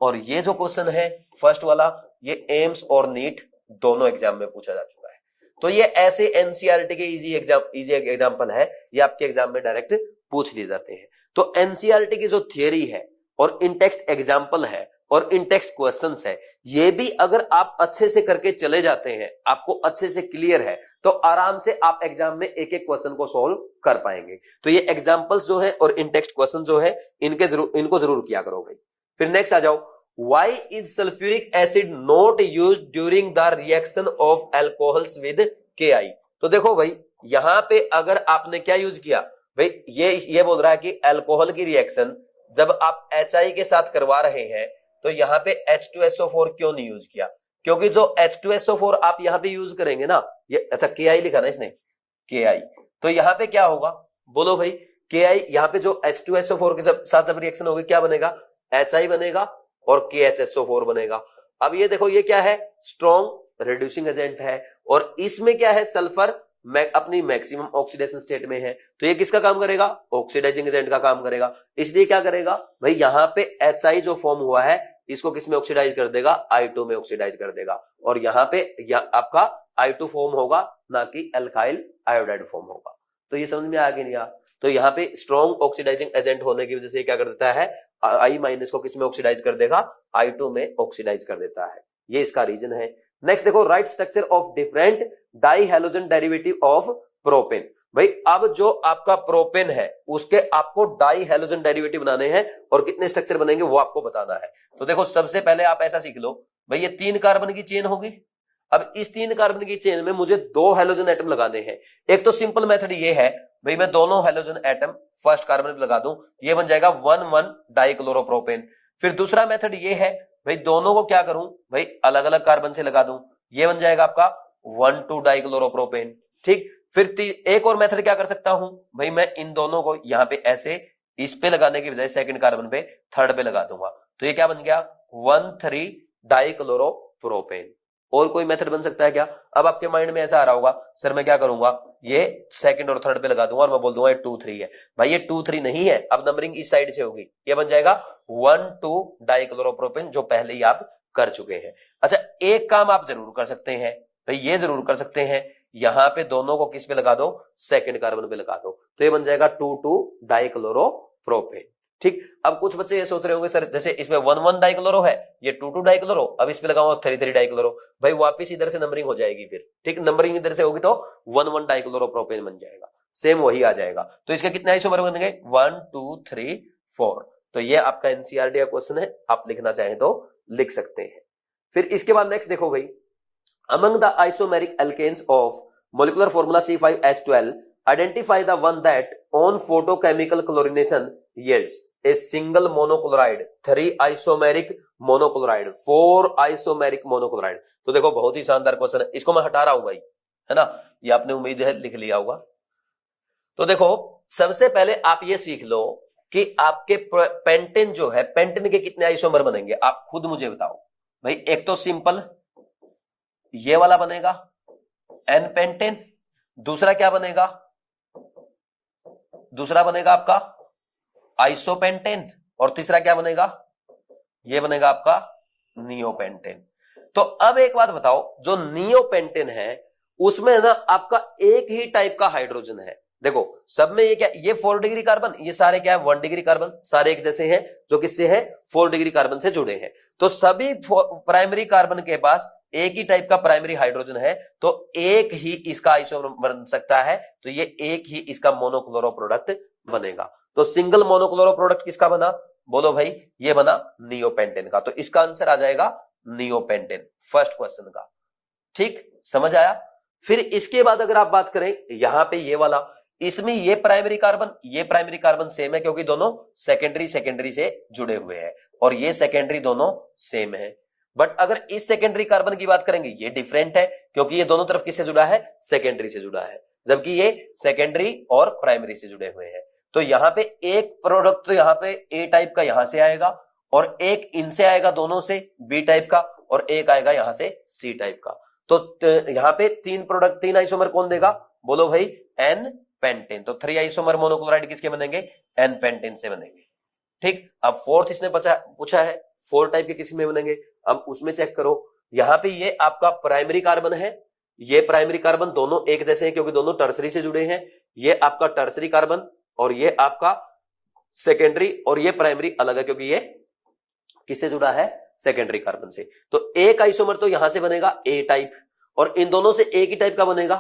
और ये जो क्वेश्चन है फर्स्ट वाला, ये एम्स और नीट दोनों एग्जाम में पूछा जा चुका है। तो ये ऐसे एनसीईआरटी के इजी एग्जाम्पल है, ये आपके एग्जाम में डायरेक्ट पूछ लिए जाते हैं। तो एनसीईआरटी की जो थियरी है और इन टेक्स्ट एग्जाम्पल है और इन टेक्स्ट क्वेश्चंस है, ये भी अगर आप अच्छे से करके चले जाते हैं, आपको अच्छे से क्लियर है, तो आराम से आप एग्जाम में एक एक क्वेश्चन को सॉल्व कर पाएंगे। तो ये एग्जाम्पल्स जो है और इन टेक्स्ट क्वेश्चन जो है इनको जरूर किया करोगे। फिर नेक्स्ट आ जाओ, Why is sulfuric acid not used during the reaction of alcohols with Ki? तो देखो भाई, यहां पे अगर आपने क्या यूज किया भाई, ये बोल रहा है कि अल्कोहल की रिएक्शन जब आप HI के साथ करवा रहे हैं तो यहां पे H2SO4 क्यों नहीं यूज किया? क्योंकि जो H2SO4 आप यहां पे यूज करेंगे ना, ये अच्छा Ki लिखा ना इसने, Ki, तो यहां पे क्या होगा? बोलो भाई, Ki यहां पे जो H2SO4 के साथ जब रिएक्शन होगी क्या बनेगा? HI बनेगा और KHSO4 बनेगा। अब ये देखो, ये क्या है? स्ट्रॉन्ग रिड्यूसिंग एजेंट है और इसमें क्या है? सल्फर अपनी मैक्सिमम ऑक्सीडेशन स्टेट में है, तो ये किसका काम करेगा? ऑक्सीडाइजिंग एजेंट का काम करेगा। इसलिए क्या करेगा भाई, यहां पे HI जो फॉर्म हुआ है इसको किस में ऑक्सीडाइज कर देगा? I2 में ऑक्सीडाइज कर देगा और यहां पे आपका I2 फॉर्म होगा, ना कि एल्काइल आयोडाइड फॉर्म होगा। तो ये समझ में आ गया नहीं? तो यहाँ पे स्ट्रॉन्ग ऑक्सीडाइजिंग एजेंट होने की वजह से क्या कर देता है? I माइनस को किस में ऑक्सीडाइज कर देगा? I2 में ऑक्सीडाइज कर देता है। ये इसका रीजन है। नेक्स्ट देखो, write structure of different di halogen derivative of propane. भाई अब जो आपका प्रोपेन है उसके आपको डाई हैलोजन डेरिवेटिव बनाने हैं और कितने स्ट्रक्चर बनेंगे वो आपको बताना है। तो देखो, सबसे पहले आप ऐसा सीख लो भाई, ये 3 कार्बन की चेन होगी। अब इस 3 कार्बन की चेन में मुझे 2 हैलोजन एटम लगाने हैं। एक तो सिंपल मेथड ये है भाई, मैं दोनों हैलोजन एटम फर्स्ट कार्बन पे लगा दूं, ये बन जाएगा 1,1 डाइक्लोरोप्रोपेन। फिर दूसरा मेथड ये है भाई, दोनों को क्या करूं भाई, अलग अलग कार्बन से लगा दूं, ये बन जाएगा आपका 1,2 डाइक्लोरोप्रोपेन। ठीक, फिर एक और मेथड क्या कर सकता हूं भाई, मैं इन दोनों को यहां पे ऐसे इस पे लगाने की बजाय सेकंड कार्बन पे थर्ड पे लगा दूंगा, तो ये क्या बन गया? 1,3 डाइक्लोरोप्रोपेन। और कोई मेथड बन सकता है क्या? अब आपके माइंड में ऐसा आ रहा होगा, सर मैं क्या करूंगा, ये सेकंड और थर्ड पे लगा दूंगा और मैं बोल दूंगा ये 2,3 है। भाई ये 2,3 नहीं है, अब नंबरिंग इस साइड से होगी, ये बन जाएगा 1,2 डाइक्लोरोप्रोपेन, जो पहले ही आप कर चुके हैं। अच्छा, एक काम आप जरूर कर सकते हैं भाई, ये जरूर कर सकते हैं, यहां पे दोनों को किस पे लगा दो? सेकंड कार्बन पे लगा दो, तो ये बन जाएगा 2,2 डाइक्लोरोप्रोपेन। ठीक, अब कुछ बच्चे ये सोच रहे होंगे, सर जैसे इसमें 1,1 डाइक्लोरो है, ये 2,2 डाइक्लोरो, अब इस पे लगाऊंगा 3,3 डाइक्लोरो, भाई वापिस इधर से नंबरिंग हो जाएगी फिर। ठीक, नंबरिंग इधर से होगी तो 1,1 डाइक्लोरोप्रोपेन बन जाएगा, सेम वही आ जाएगा। तो इसके कितने आइसोमर बन गए? 1, 2, 3, 4। तो ये आपका एनसीईआरटी का क्वेश्चन है, आप लिखना चाहें तो लिख सकते हैं। फिर इसके बाद नेक्स्ट देखो भाई, among the isomeric alkenes of molecular formula C5H12 identify the one that on photochemical chlorination yields a single monochloride, 3 isomeric monochloride, 4 isomeric monochloride। तो देखो, बहुत ही शानदार क्वेश्चन है, इसको मैं हटा रहा हूं भाई, है ना, ये आपने उम्मीद है लिख लिया होगा। तो देखो, सबसे पहले आप ये सीख लो कि आपके पेंटेन जो है, पेंटेन के कितने आइसोमर बनेंगे, आप खुद मुझे बताओ भाई। एक तो सिंपल, ये वाला बनेगा एन पेंटेन, दूसरा क्या बनेगा, दूसरा बनेगा आपका आइसोपेंटेन, और तीसरा क्या बनेगा, ये बनेगा आपका नियोपेंटेन। तो अब एक बात बताओ, जो नियोपेंटेन है उसमें ना आपका एक ही टाइप का हाइड्रोजन है। देखो सब में ये क्या, ये 4 डिग्री कार्बन, ये सारे क्या है 1 डिग्री कार्बन, सारे एक जैसे हैं, जो किससे है 4 डिग्री कार्बन से जुड़े हैं। तो सभी प्राइमरी कार्बन के पास एक ही टाइप का प्राइमरी हाइड्रोजन है, तो एक ही इसका आइसोमर बन सकता है, तो ये एक ही इसका मोनोक्लोरो प्रोडक्ट बनेगा। तो सिंगल मोनोक्लोरो प्रोडक्ट किसका बना, बोलो भाई, ये बना नियोपेंटेन का। तो इसका आंसर आ जाएगा नियोपेंटेन, फर्स्ट क्वेश्चन का। ठीक, समझ आया। फिर इसके बाद अगर आप बात करें यहां पे ये वाला, इसमें ये प्राइमरी कार्बन सेम है, क्योंकि दोनों सेकेंडरी से जुड़े हुए हैं, और ये सेकेंडरी दोनों सेम है। बट अगर इस सेकेंडरी कार्बन की बात करेंगे, ये डिफरेंट है, क्योंकि ये दोनों तरफ किससे जुड़ा है, सेकेंडरी से जुड़ा है, जबकि ये सेकेंडरी और प्राइमरी से जुड़े हुए हैं। तो यहां पे एक प्रोडक्ट तो यहां पे ए टाइप का यहां से आएगा, और एक इनसे आएगा दोनों से बी टाइप का, और एक आएगा यहां से सी टाइप का। तो यहां पे 3 आइसोमर कौन देगा, बोलो भाई एन पेंटेन। तो 3 आइसोमर मोनोक्लोराइड किसके बनेंगे, एन पेंटेन से बनेंगे। ठीक, अब फोर्थ इसने पूछा है 4 टाइप के किसी में बनेंगे। अब उसमें चेक करो, यहां पे ये आपका प्राइमरी कार्बन है, ये प्राइमरी कार्बन दोनों एक जैसे हैं क्योंकि दोनों टर्सरी से जुड़े हैं। ये आपका टर्सरी कार्बन और ये आपका सेकेंडरी, और ये प्राइमरी अलग है क्योंकि ये किससे जुड़ा है, सेकेंडरी कार्बन से। तो एक आइसोमर तो यहां से बनेगा ए टाइप, और इन दोनों से एक ही टाइप का बनेगा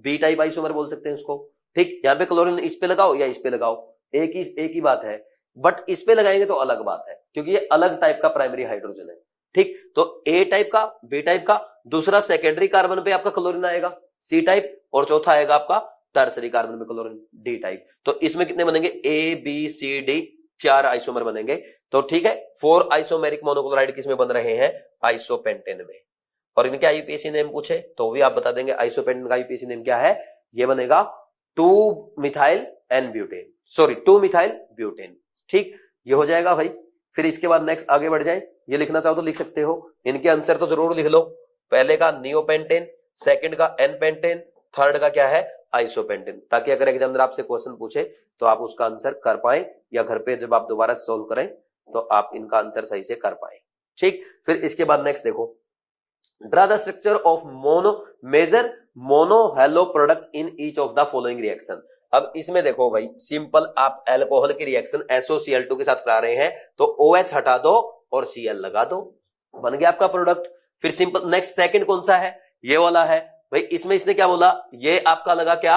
बी टाइप आइसोमर बोल सकते हैं उसको। ठीक, यहां पे क्लोरीन इस पे लगाओ या इस पे लगाओ, एक ही बात है, बट इस पे लगाएंगे तो अलग बात है, क्योंकि ये अलग टाइप का प्राइमरी हाइड्रोजन है। ठीक, तो ए टाइप का, बी टाइप का, दूसरा सेकेंडरी कार्बन पे आपका क्लोरीन आएगा सी टाइप, और चौथा आएगा आपका टर्सरी कार्बन में क्लोरीन डी टाइप। तो इसमें कितने बनेंगे, A B C D, 4 isomer बनेंगे। तो ठीक है, 4 आइसोमेरिक मोनोक्लोराइड किसमें बन रहे हैं, आइसोपेंटेन में। और इनके आईयूपीएसी नेम पूछे तो भी आप बता देंगे, आइसोपेंटेन का आईयूपीएसी नेम क्या है, ये बनेगा 2 methyl n butane, sorry 2 methyl butane. ठीक, ये हो जाएगा भाई। फिर इसके बाद नेक्स्ट आगे बढ़ जाए, ये लिखना चाहो तो लिख सकते हो, इनके आंसर तो जरूर लिख लो। पहले का नियोपेंटेन, सेकंड का एन पेंटेन, थर्ड का क्या है आइसोपेंटेन, ताकि अगर एग्जामिनर आपसे क्वेश्चन पूछे तो आप उसका आंसर कर पाए, या घर पे जब आप दोबारा सोल्व करें तो आप इनका आंसर सही से कर पाए। ठीक, फिर इसके बाद नेक्स्ट देखो, draw the structure of major mono halo product in each of the following reaction. अब इसमें देखो भाई, सिंपल आप एल्कोहल की रिएक्शन SOCl2 के साथ करा रहे हैं, तो OH हटा दो और Cl लगा दो, बन गया आपका प्रोडक्ट। फिर सिंपल नेक्स्ट सेकंड कौन सा है, ये वाला है भाई। इसमें इसने क्या बोला, ये आपका लगा क्या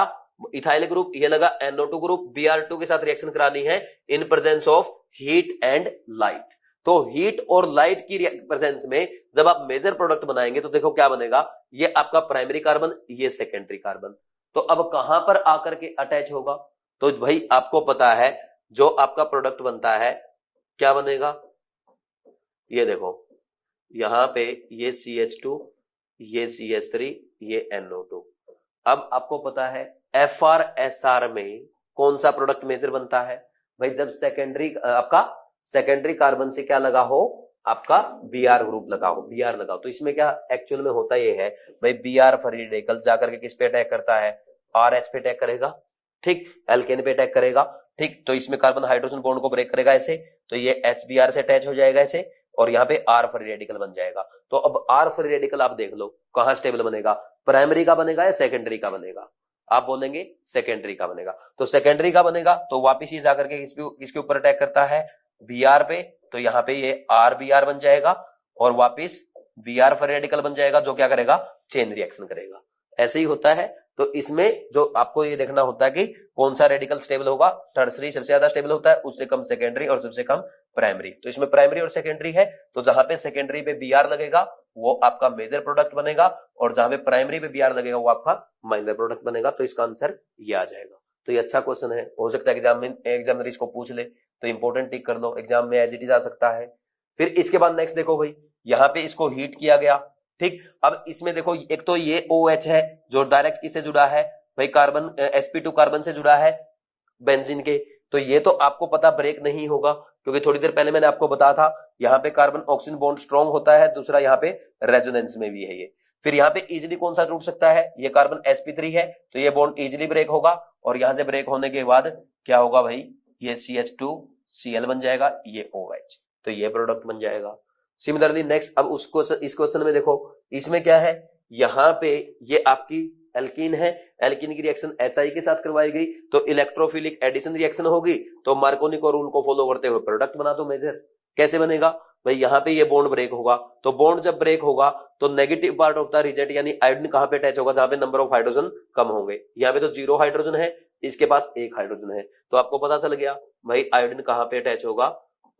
इथाइल ग्रुप, ये लगा NO2 ग्रुप, Br2 के साथ रिएक्शन करानी है इन presence of heat and light. तो हीट और लाइट की प्रेजेंस में जब आप मेजर प्रोडक्ट बनाएंगे तो देखो क्या बनेगा, ये आपका प्राइमरी कार्बन, ये सेकेंडरी कार्बन। तो अब कहां पर आकर के अटैच होगा, तो भाई आपको पता है जो आपका प्रोडक्ट बनता है क्या बनेगा, ये देखो यहां पे ये CH2, ये CH3, ये NO2। अब आपको पता है FR-SR में कौन सा प्रोडक्ट मेजर बनता है भाई, जब सेकेंडरी आपका सेकेंडरी कार्बन से क्या लगा हो, आपका Br ग्रुप लगा हो, Br लगा हो। तो इसमें क्या एक्चुअल में होता ये है भाई, Br फ्री रेडिकल जाकर के किस पे अटैक करता है, RH पे अटैक करेगा। ठीक, एल्केन पे अटैक करेगा। ठीक, तो इसमें कार्बन हाइड्रोजन बॉन्ड को ब्रेक करेगा ऐसे, तो ये HBr से अटैच हो जाएगा ऐसे, और यहाँ पे R फ्री रेडिकल बन जाएगा। तो अब R फ्री रेडिकल आप देख लो कहां स्टेबल बनेगा, प्राइमरी का बनेगा या सेकेंडरी का बनेगा, आप बोलेंगे सेकेंडरी का बनेगा। तो सेकेंडरी का बनेगा तो वापिस ये जाकर के किसके ऊपर अटैक करता है, Br पे, तो यहाँ पे ये RBr बन जाएगा, और वापिस Br फ्री रेडिकल बन जाएगा, जो क्या करेगा चेन रिएक्शन करेगा। ऐसे ही होता है। तो इसमें जो आपको ये देखना होता है कि कौन सा रेडिकल स्टेबल होगा, टर्सरी सबसे ज्यादा स्टेबल होता है, उससे कम सेकेंडरी और सबसे कम प्राइमरी। तो इसमें प्राइमरी और सेकेंडरी है, तो जहां पे सेकेंडरी पे Br लगेगा वो आपका मेजर प्रोडक्ट बनेगा, और जहां पे प्राइमरी पे Br लगेगा वो आपका माइनर प्रोडक्ट बनेगा। तो इसका आंसर ये आ जाएगा। तो ये अच्छा क्वेश्चन है, हो सकता है एग्जामिनर इसको पूछ ले, तो इंपोर्टेंट टिक कर लो, एग्जाम में एज इट इज आ सकता है। फिर इसके बाद नेक्स्ट देखो भाई, यहाँ पे इसको हीट किया गया। ठीक, अब इसमें देखो एक तो ये OH है जो डायरेक्ट किससे जुड़ा है भाई, कार्बन sp2 कार्बन से जुड़ा है बेंजीन के। तो ये तो आपको पता ब्रेक नहीं होगा, क्योंकि थोड़ी देर पहले मैंने आपको बताया था यहाँ पे कार्बन ऑक्सीजन बॉन्ड स्ट्रॉन्ग होता है, दूसरा यहाँ पे रेजोनेंस में भी है ये। फिर यहाँ पे इजीली कौन सा टूट सकता है, ये कार्बन sp3 है तो ये बॉन्ड इजीली ब्रेक होगा और यहां से ब्रेक होने के बाद क्या होगा भाई, ये CH2Cl बन जाएगा, ये OH, तो ये प्रोडक्ट बन जाएगा। सिमिलरली नेक्स्ट, अब इस क्वेश्चन में देखो, इसमें क्या है, यहां पे ये आपकी एल्कीन है, एल्कीन की रिएक्शन HI के साथ करवाई गई तो इलेक्ट्रोफिलिक एडिशन रिएक्शन होगी, तो मार्कोनी रूल को फॉलो करते हुए प्रोडक्ट बना दो मेजर। कैसे बनेगा भाई, यहां पे ये बॉन्ड ब्रेक होगा, तो बॉन्ड जब ब्रेक होगा तो negative part of the reject यानी आयोडीन कहां पे अटैच होगा, जहां पे नंबर ऑफ हाइड्रोजन कम होंगे। यहाँ पे तो 0 हाइड्रोजन है, इसके पास 1 हाइड्रोजन है, तो आपको पता चल गया भाई आयोडीन कहां पे अटैच होगा,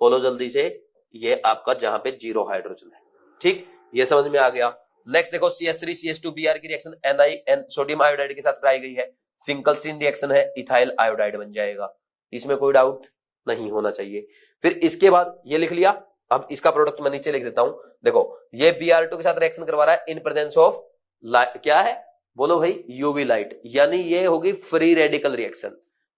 बोलो जल्दी से, ये आपका जहां पे 0 हाइड्रोजन है। ठीक, ये समझ में आ गया। नेक्स्ट देखो, CH3CH2Br की रिएक्शन NiN सोडियम आयोडाइड के साथ कराई गई है, फिंकलस्टीन रिएक्शन है, इथाइल आयोडाइड बन जाएगा, इसमें कोई डाउट नहीं होना चाहिए। फिर इसके बाद ये लिख लिया, अब इसका प्रोडक्ट मैं नीचे लिख देता हूं, देखो ये Br2 के साथ रिएक्शन करवा रहा है इन प्रेजेंस ऑफ क्या है, बोलो भाई यूवी लाइट, यानी ये होगी फ्री रेडिकल रिएक्शन।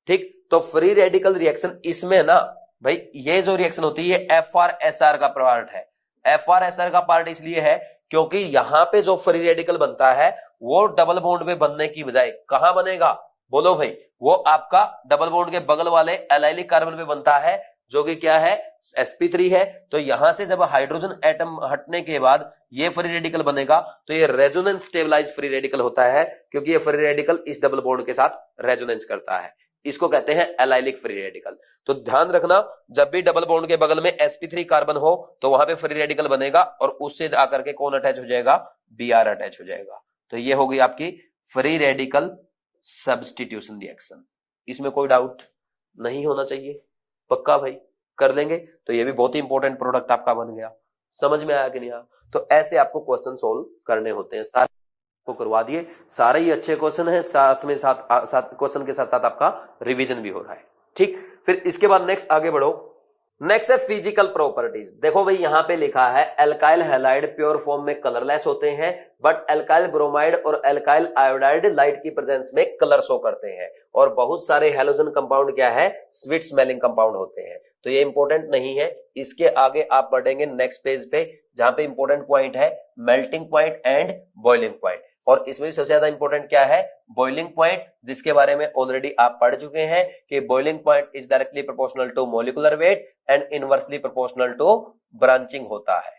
ठीक, तो फ्री रेडिकल रिएक्शन इसमें ना भाई, ये जो रिएक्शन होती है FrSr का पार्ट है। FrSr का पार्ट इसलिए है क्योंकि यहां पे जो फ्री रेडिकल बनता है वो डबल बॉन्ड में बनने की बजाय कहां बनेगा, बोलो भाई, वो आपका डबल बॉन्ड के बगल वाले एलाइलिक कार्बन पे बनता है, जो कि क्या है, sp3 है। तो यहां से जब हाइड्रोजन एटम हटने के बाद ये फ्री रेडिकल बनेगा तो ये रेजोनेंस स्टेबलाइज फ्री रेडिकल होता है, क्योंकि ये फ्री रेडिकल इस डबल बॉन्ड के साथ रेजोनेंस करता है, इसको कहते हैं एलाइलिक फ्री रेडिकल। तो ध्यान रखना, जब भी डबल बॉन्ड के बगल में sp3 कार्बन हो तो वहां पे फ्री रेडिकल बनेगा और उससे आकर के कौन अटैच हो जाएगा, Br अटैच हो जाएगा। तो ये होगी आपकी फ्री रेडिकल सब्स्टिट्यूशन रिएक्शन, इसमें कोई डाउट नहीं होना चाहिए, पक्का भाई, कर लेंगे। तो ये भी बहुत ही इंपॉर्टेंट प्रोडक्ट आपका बन गया, समझ में आया कि नहीं आया। तो ऐसे आपको क्वेश्चन सोल्व करने होते हैं, सारे को करवा दिए, सारे ही अच्छे क्वेश्चन हैं, साथ में साथ क्वेश्चन के साथ साथ आपका रिवीजन भी हो रहा है। ठीक, फिर इसके बाद नेक्स्ट आगे बढ़ो, नेक्स्ट है फिजिकल प्रॉपर्टीज। देखो भाई यहां पे लिखा है एल्काइल हैलाइड प्योर फॉर्म में कलरलेस होते हैं, बट एल्काइल ब्रोमाइड और एल्काइल आयोडाइड लाइट की प्रेजेंस में कलर शो करते हैं, और बहुत सारे हैलोजन कंपाउंड क्या है, स्वीट स्मेलिंग कंपाउंड होते हैं। तो ये इंपॉर्टेंट नहीं है, इसके आगे आप बढ़ेंगे नेक्स्ट पेज पे, जहां पे इंपॉर्टेंट पॉइंट है melting point and boiling point, और इसमें भी सबसे ज्यादा इंपॉर्टेंट क्या है, बॉइलिंग पॉइंट, जिसके बारे में ऑलरेडी आप पढ़ चुके हैं कि boiling point is directly proportional to molecular weight and inversely proportional to branching होता है।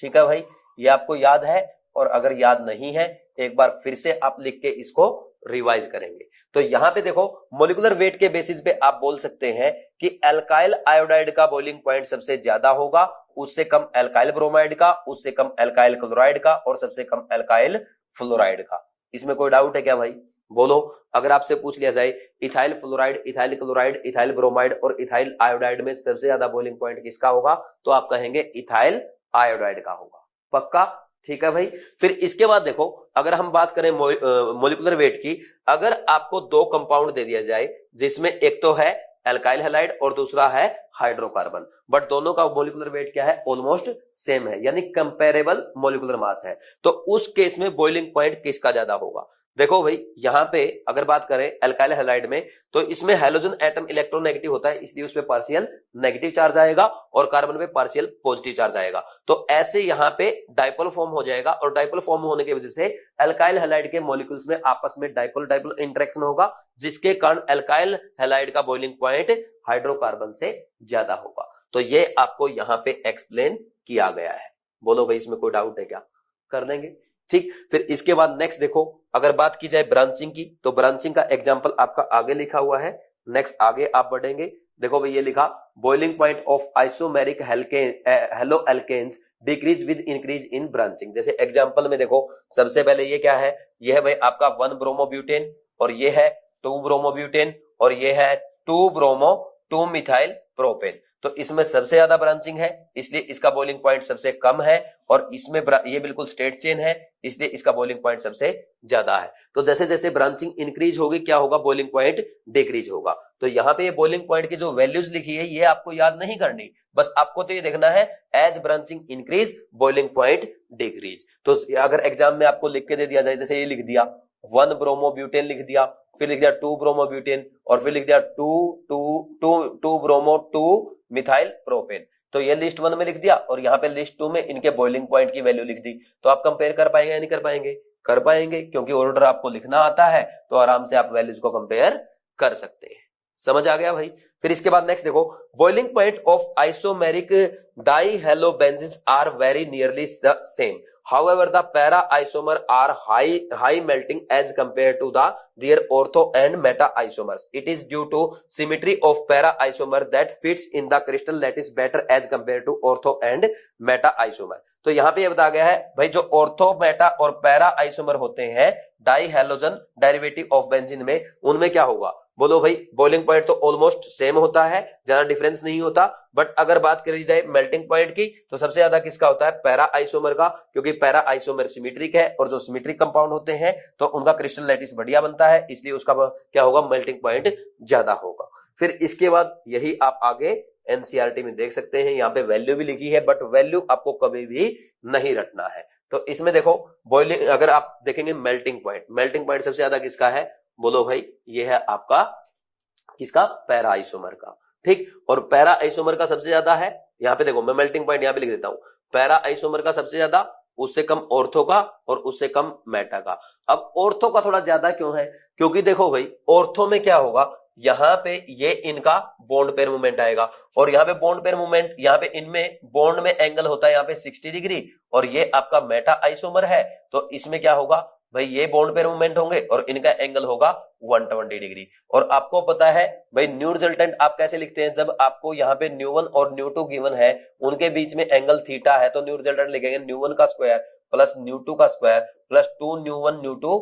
ठीक है भाई, ये आपको याद है, और अगर याद नहीं है एक बार फिर से आप लिख के इसको रिवाइज करेंगे। तो यहां पे देखो मॉलिक्यूलर वेट के बेसिस पे आप बोल सकते हैं कि एल्काइल आयोडाइड का बॉइलिंग पॉइंट सबसे ज्यादा होगा, उससे कम एल्काइल ब्रोमाइड का, उससे कम एल्काइल क्लोराइड का, और सबसे कम एल्काइल फ्लोराइड का। इसमें कोई डाउट है क्या भाई, बोलो। अगर आपसे पूछ लिया जाए ethyl fluoride, ethyl chloride, ethyl bromide और इथाइल आयोडाइड में सबसे ज्यादा बॉइलिंग पॉइंट किसका होगा, तो आप कहेंगे इथाइल आयोडाइड का होगा, पक्का। ठीक है भाई, फिर इसके बाद देखो, अगर हम बात करें मॉलिक्यूलर वेट की, अगर आपको दो कंपाउंड दे दिया जाए जिसमें एक तो है एल्काइल हैलाइड और दूसरा है हाइड्रोकार्बन, बट दोनों का मॉलिक्यूलर वेट क्या है, ऑलमोस्ट सेम है, यानी कंपेरेबल मॉलिक्यूलर मास है, तो उस केस में बॉइलिंग पॉइंट किसका ज्यादा होगा। देखो भाई यहां पे अगर बात करें एल्काइल हैलाइड में, तो इसमें हैलोजन एटम इलेक्ट्रोनेगेटिव होता है, इसलिए उसपे पार्शियल नेगेटिव चार्ज आएगा, और कार्बन पे पार्शियल पॉजिटिव चार्ज आएगा। तो ऐसे यहां पे डाइपोल फॉर्म हो जाएगा, और डाइपोल फॉर्म होने की वजह से एल्काइल हैलाइड के मॉलिक्यूल्स में आपस में डाइपोल डाइपोल इंटरेक्शन होगा, जिसके कारण एल्काइल हैलाइड का बॉइलिंग पॉइंट हाइड्रोकार्बन से ज्यादा होगा। तो ये आपको यहां पे एक्सप्लेन किया गया है। बोलो भाई इसमें कोई डाउट है क्या, कर देंगे। ठीक, फिर इसके बाद नेक्स्ट देखो, अगर बात की जाए ब्रांचिंग की, तो ब्रांचिंग का एग्जांपल आपका आगे लिखा हुआ है। नेक्स्ट आगे आप बढ़ेंगे, देखो भाई ये लिखा boiling point of isomeric halo alkenes decrease with increase in branching. जैसे एग्जांपल में देखो, सबसे पहले ये क्या है, ये है भाई आपका 1 ब्रोमोब्यूटेन, और ये है 2 ब्रोमोब्यूटेन, और ये है 2 मिथाइल प्रोपेन। तो इसमें सबसे ज्यादा ब्रांचिंग है, इसलिए इसका बॉइलिंग पॉइंट सबसे कम है, और इसमें ये बिल्कुल स्ट्रेट चेन है, इसलिए इसका बॉइलिंग पॉइंट सबसे ज्यादा है। तो जैसे जैसे ब्रांचिंग इंक्रीज होगी क्या होगा, बॉइलिंग पॉइंट डिक्रीज होगा। तो यहाँ पे ये बॉइलिंग पॉइंट की जो वैल्यूज लिखी है ये आपको याद नहीं करनी, बस आपको तो ये देखना है as branching increase boiling point decrease. तो अगर एग्जाम में आपको लिख के दे दिया जाए, जैसे ये लिख दिया 1 ब्रोमोब्यूटेन लिख दिया, फिर लिख दिया 2 ब्रोमोब्यूटेन, और फिर लिख दिया 2 ब्रोमो 2 मिथाइल प्रोपेन, तो तो ये लिस्ट 1 में लिख दिया और यहाँ पे लिस्ट 2 में इनके बॉइलिंग पॉइंट की वैल्यू लिख दी। तो आप कंपेयर कर पाएंगे या नहीं कर पाएंगे? कर पाएंगे, क्योंकि ऑर्डर आपको लिखना आता है तो आराम से आप वैल्यूज को कंपेयर कर सकते हैं। समझ आ गया भाई? फिर इसके बाद नेक्स्ट देखो, boiling point of isomeric dihalobenzenes are very nearly the same, however the para isomer are high melting as compared to their ortho and meta isomers. It is due to symmetry of para isomer that fits in the crystal lattice better as compared to ortho and meta isomer. तो यहाँ पे ये बताया गया है भाई, जो ortho meta और पैरा आइसोमर होते हैं di halogen derivative of benzene में, उनमें क्या होगा? बोलो भाई, बॉइलिंग पॉइंट तो ऑलमोस्ट सेम होता है, ज्यादा डिफरेंस नहीं होता, बट अगर बात करी जाए मेल्टिंग पॉइंट की तो सबसे ज्यादा किसका होता है? पैरा आइसोमर का, क्योंकि पैरा आइसोमर सिमेट्रिक है और जो सिमेट्रिक कंपाउंड होते हैं तो उनका क्रिस्टल लैटिस बढ़िया बनता है, इसलिए उसका क्या होगा? मेल्टिंग पॉइंट ज्यादा होगा। फिर इसके बाद यही आप आगे एनसीईआरटी में देख सकते हैं, यहाँ पे वैल्यू भी लिखी है, बट वैल्यू आपको कभी भी नहीं रटना है। तो इसमें देखो बॉइलिंग, अगर आप देखेंगे मेल्टिंग पॉइंट सबसे ज्यादा किसका है? बोलो भाई, ये है आपका किसका? पैरा आइसोमर का। ठीक, और पैरा आइसोमर का सबसे ज्यादा है, यहाँ पे देखो मैं मेल्टिंग पॉइंट यहाँ पे लिख देता हूं, पैरा आइसोमर का सबसे ज्यादा, उससे कम ऑर्थो का और उससे कम मेटा का। अब ऑर्थो का थोड़ा ज्यादा क्यों है? क्योंकि देखो भाई, ऑर्थो में क्या होगा, यहाँ पे ये इनका बॉन्ड पेयर मूवमेंट आएगा और यहाँ पे बॉन्ड पेयर मूवमेंट, यहाँ पे इनमें बॉन्ड में एंगल होता है यहाँ पे 60 डिग्री, और ये आपका मेटा आइसोमर है तो इसमें क्या होगा भाई? ये बॉन्ड पेयर मूवमेंट होंगे और इनका एंगल होगा 120 डिग्री। और आपको पता है भाई, न्यू रिजल्टेंट आप कैसे लिखते हैं? जब आपको यहाँ पे न्यू1 और न्यू2 गिवन है, उनके बीच में एंगल थीटा है, तो न्यू रिजल्टेंट लिखेंगे न्यू1 का स्क्वायर प्लस न्यू2 का स्क्वायर प्लस 2 न्यू1 न्यू2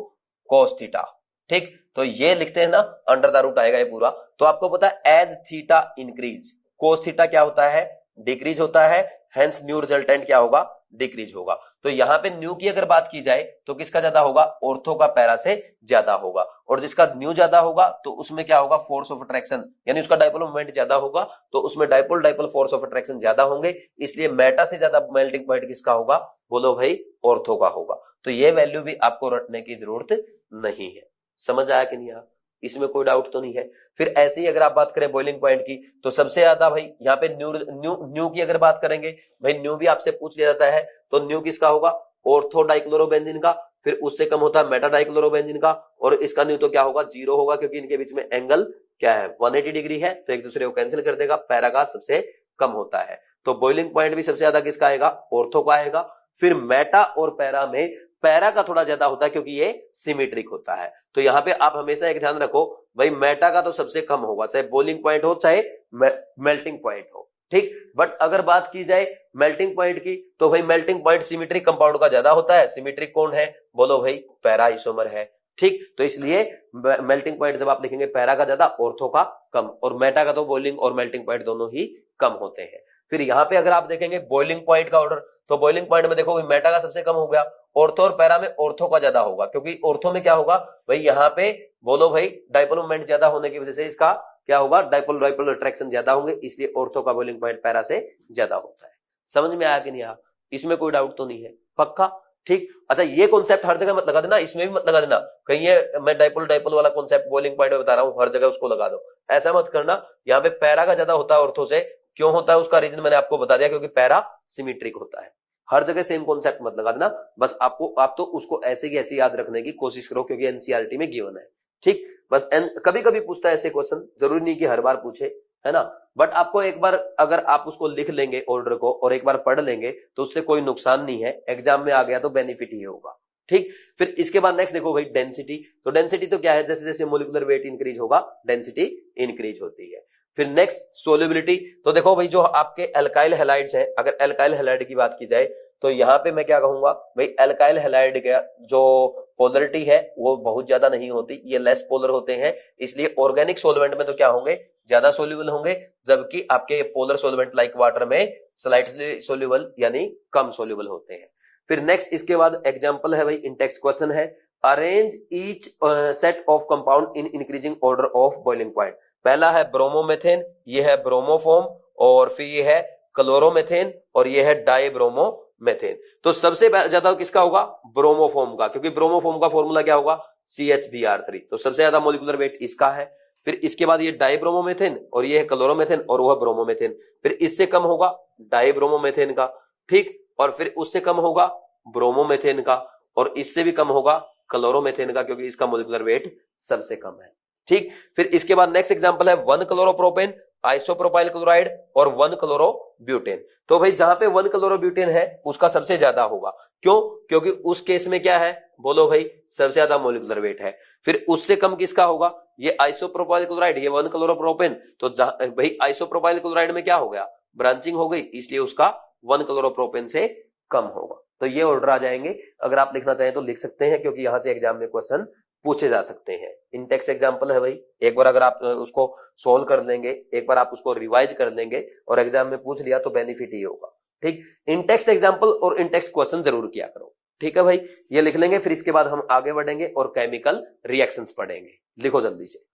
cos थीटा। ठीक, तो ये लिखते हैं ना, अंडर द रूट आएगा ये पूरा। तो आपको पता है as theta increase cos theta क्या होता है? डिक्रीज होता है, हेंस न्यू रिजल्टेंट क्या होगा? डिक्रीज होगा। तो यहाँ पे न्यू की अगर बात की जाए तो किसका ज्यादा होगा? ऑर्थो का पैरा से ज्यादा होगा, और जिसका न्यू ज्यादा होगा तो उसमें क्या होगा? फोर्स ऑफ अट्रैक्शन, यानी उसका डाइपोल मोमेंट ज्यादा होगा तो उसमें डाइपोल फोर्स ऑफ अट्रैक्शन ज्यादा होंगे, इसलिए मेटा से ज्यादा मेल्टिंग पॉइंट किसका होगा? बोलो भाई, ऑर्थो का होगा। तो ये वैल्यू भी आपको रटने की जरूरत नहीं है। समझ आया कि नहीं आया? इसमें कोई डाउट तो नहीं है। फिर ऐसे ही अगर आप बात करें बॉइलिंग पॉइंट की तो सबसे ज्यादा भाई यहाँ पे न्यू की अगर बात करेंगे भाई, न्यू भी आपसे पूछ लिया जाता है, तो न्यू किसका होगा? ऑर्थो डाइक्लोरोबेंजीन का। फिर उससे कम होता है मेटा डाइक्लोरोबेंजीन का, और इसका न्यू तो क्या होगा? 0 होगा, क्योंकि इनके बीच में एंगल क्या है? 180 डिग्री है, तो एक दूसरे को कैंसिल कर देगा, पैरा का सबसे कम होता है। तो बॉइलिंग पॉइंट भी सबसे ज्यादा किसका आएगा? ऑर्थो का आएगा। फिर मेटा और पैरा में पैरा का थोड़ा ज्यादा होता है, क्योंकि ये सिमेट्रिक होता है। तो यहाँ पे आप हमेशा एक ध्यान रखो भाई, मेटा का तो सबसे कम होगा, चाहे बॉइलिंग पॉइंट हो चाहे मेल्टिंग पॉइंट हो। ठीक, बट अगर बात की जाए मेल्टिंग पॉइंट की तो भाई मेल्टिंग पॉइंट सिमेट्रिक कंपाउंड का ज्यादा होता है। सिमेट्रिक कौन है? बोलो भाई, पैरा आइसोमर है। ठीक, तो इसलिए मेल्टिंग पॉइंट जब आप लिखेंगे पैरा का ज्यादा, ऑर्थो का कम, और मेटा का तो बॉइलिंग और मेल्टिंग पॉइंट दोनों ही कम होते हैं। फिर यहाँ पे अगर आप देखेंगे बॉइलिंग पॉइंट का ऑर्डर, तो बॉइलिंग पॉइंट में देखो मेटा का सबसे कम हो गया, ऑर्थो और पैरा में ऑर्थो का ज्यादा होगा, क्योंकि ऑर्थो में क्या होगा भाई? यहाँ पे बोलो भाई, डाइपोल मोमेंट ज्यादा होने की वजह से इसका क्या होगा? डाइपोल अट्रैक्शन ज्यादा होंगे, इसलिए ऑर्थो का बॉइलिंग पॉइंट पैरा से ज्यादा होता है। समझ में आया कि नहीं आया? इसमें कोई डाउट तो नहीं है? पक्का? ठीक, अच्छा ये कॉन्सेप्ट हर जगह मत लगा देना, इसमें भी मत लगा देना कहीं ये मैं डाइपोल वाला कॉन्सेप्ट बॉइलिंग पॉइंट में बता रहा हूं, हर जगह उसको लगा दो, ऐसा मत करना। यहाँ पे पैरा का ज्यादा होता है ऑर्थो से। क्यों होता है उसका रीजन मैंने आपको बता दिया, क्योंकि पैरा सिमेट्रिक होता है। हर जगह सेम कॉन्सेप्ट मत लगा देना, बस आप तो उसको ऐसे की ऐसे याद रखने की कोशिश करो, क्योंकि एनसीईआरटी में गिवन है। ठीक, बस कभी कभी पूछता है ऐसे क्वेश्चन, जरूरी नहीं कि हर बार पूछे, है ना, बट आपको एक बार अगर आप उसको लिख लेंगे ऑर्डर को और एक बार पढ़ लेंगे तो उससे कोई नुकसान नहीं है, एग्जाम में आ गया तो बेनिफिट ही होगा। ठीक, फिर इसके बाद नेक्स्ट देखो भाई डेंसिटी। तो डेंसिटी तो क्या है? जैसे जैसे मोलिकुलर वेट इंक्रीज होगा डेंसिटी इंक्रीज होती है। फिर नेक्स्ट सोल्युबिलिटी। तो देखो भाई, जो आपके एल्काइल हैलाइड्स हैं, अगर एल्काइल हैलाइड की बात की जाए तो यहाँ पे मैं क्या कहूंगा भाई, एल्काइल हैलाइड का जो पोलरिटी है वो बहुत ज्यादा नहीं होती, ये लेस पोलर होते हैं, इसलिए ऑर्गेनिक सोलवेंट में तो क्या होंगे? ज्यादा सोल्यूबल होंगे, जबकि आपके पोलर सोलवेंट लाइक वाटर में स्लाइटली सोल्यूबल यानी कम सोल्यूबल होते हैं। फिर नेक्स्ट इसके बाद एग्जांपल है भाई, इन टेक्स्ट क्वेश्चन है, arrange each set of compound in increasing order of boiling point. पहला है ब्रोमोमेथेन, ये है ब्रोमोफोम, और फिर ये है क्लोरोमेथेन, और ये है डाइब्रोमोमेथेन। तो सबसे ज्यादा किसका होगा? ब्रोमोफोम का, क्योंकि ब्रोमोफोम का फॉर्मूला क्या होगा? CH3। तो सबसे ज्यादा मोलिकुलर वेट इसका है। फिर इसके बाद ये डाइब्रोमोमेथेन और ये है क्लोरोमेथेन और वह ब्रोमोमेथेन। फिर इससे कम होगा डाइब्रोमोमेथेन का, ठीक, और फिर उससे कम होगा ब्रोमोमेथेन का, और इससे भी कम होगा क्लोरोमेथेन का, क्योंकि इसका मोलिकुलर वेट सबसे कम है, ठीक। फिर इसके बाद नेक्स्ट एग्जांपल है 1 क्लोरोप्रोपेन, आइसोप्रोपाइल क्लोराइड और 1 क्लोरोब्यूटेन। तो भाई जहां पे 1 क्लोरोब्यूटेन है उसका सबसे ज्यादा होगा, क्यों? क्योंकि उस केस में क्या है, बोलो भाई, सबसे ज्यादा मोलिकुलर वेट है। फिर उससे कम किसका होगा, ये आइसोप्रोपाइल क्लोराइड, ये 1 क्लोरोप्रोपेन। तो भाई आइसोप्रोपाइल क्लोराइड में क्या हो गया, ब्रांचिंग हो गई, इसलिए उसका 1 क्लोरोप्रोपेन से कम होगा। तो ये ऑर्डर आ जाएंगे। अगर आप लिखना चाहें तो लिख सकते हैं, क्योंकि यहां से एग्जाम में क्वेश्चन पूछे जा सकते हैं। इन टेक्स्ट एग्जाम्पल है भाई, एक बार अगर आप उसको सोल्व कर लेंगे, एक बार आप उसको रिवाइज कर लेंगे और एग्जाम में पूछ लिया तो बेनिफिट ही होगा, ठीक। इन टेक्स्ट एग्जाम्पल और इन टेक्स्ट क्वेश्चन जरूर किया करो, ठीक है भाई। ये लिख लेंगे, फिर इसके बाद हम आगे बढ़ेंगे और केमिकल रिएक्शंस पढ़ेंगे। लिखो जल्दी से।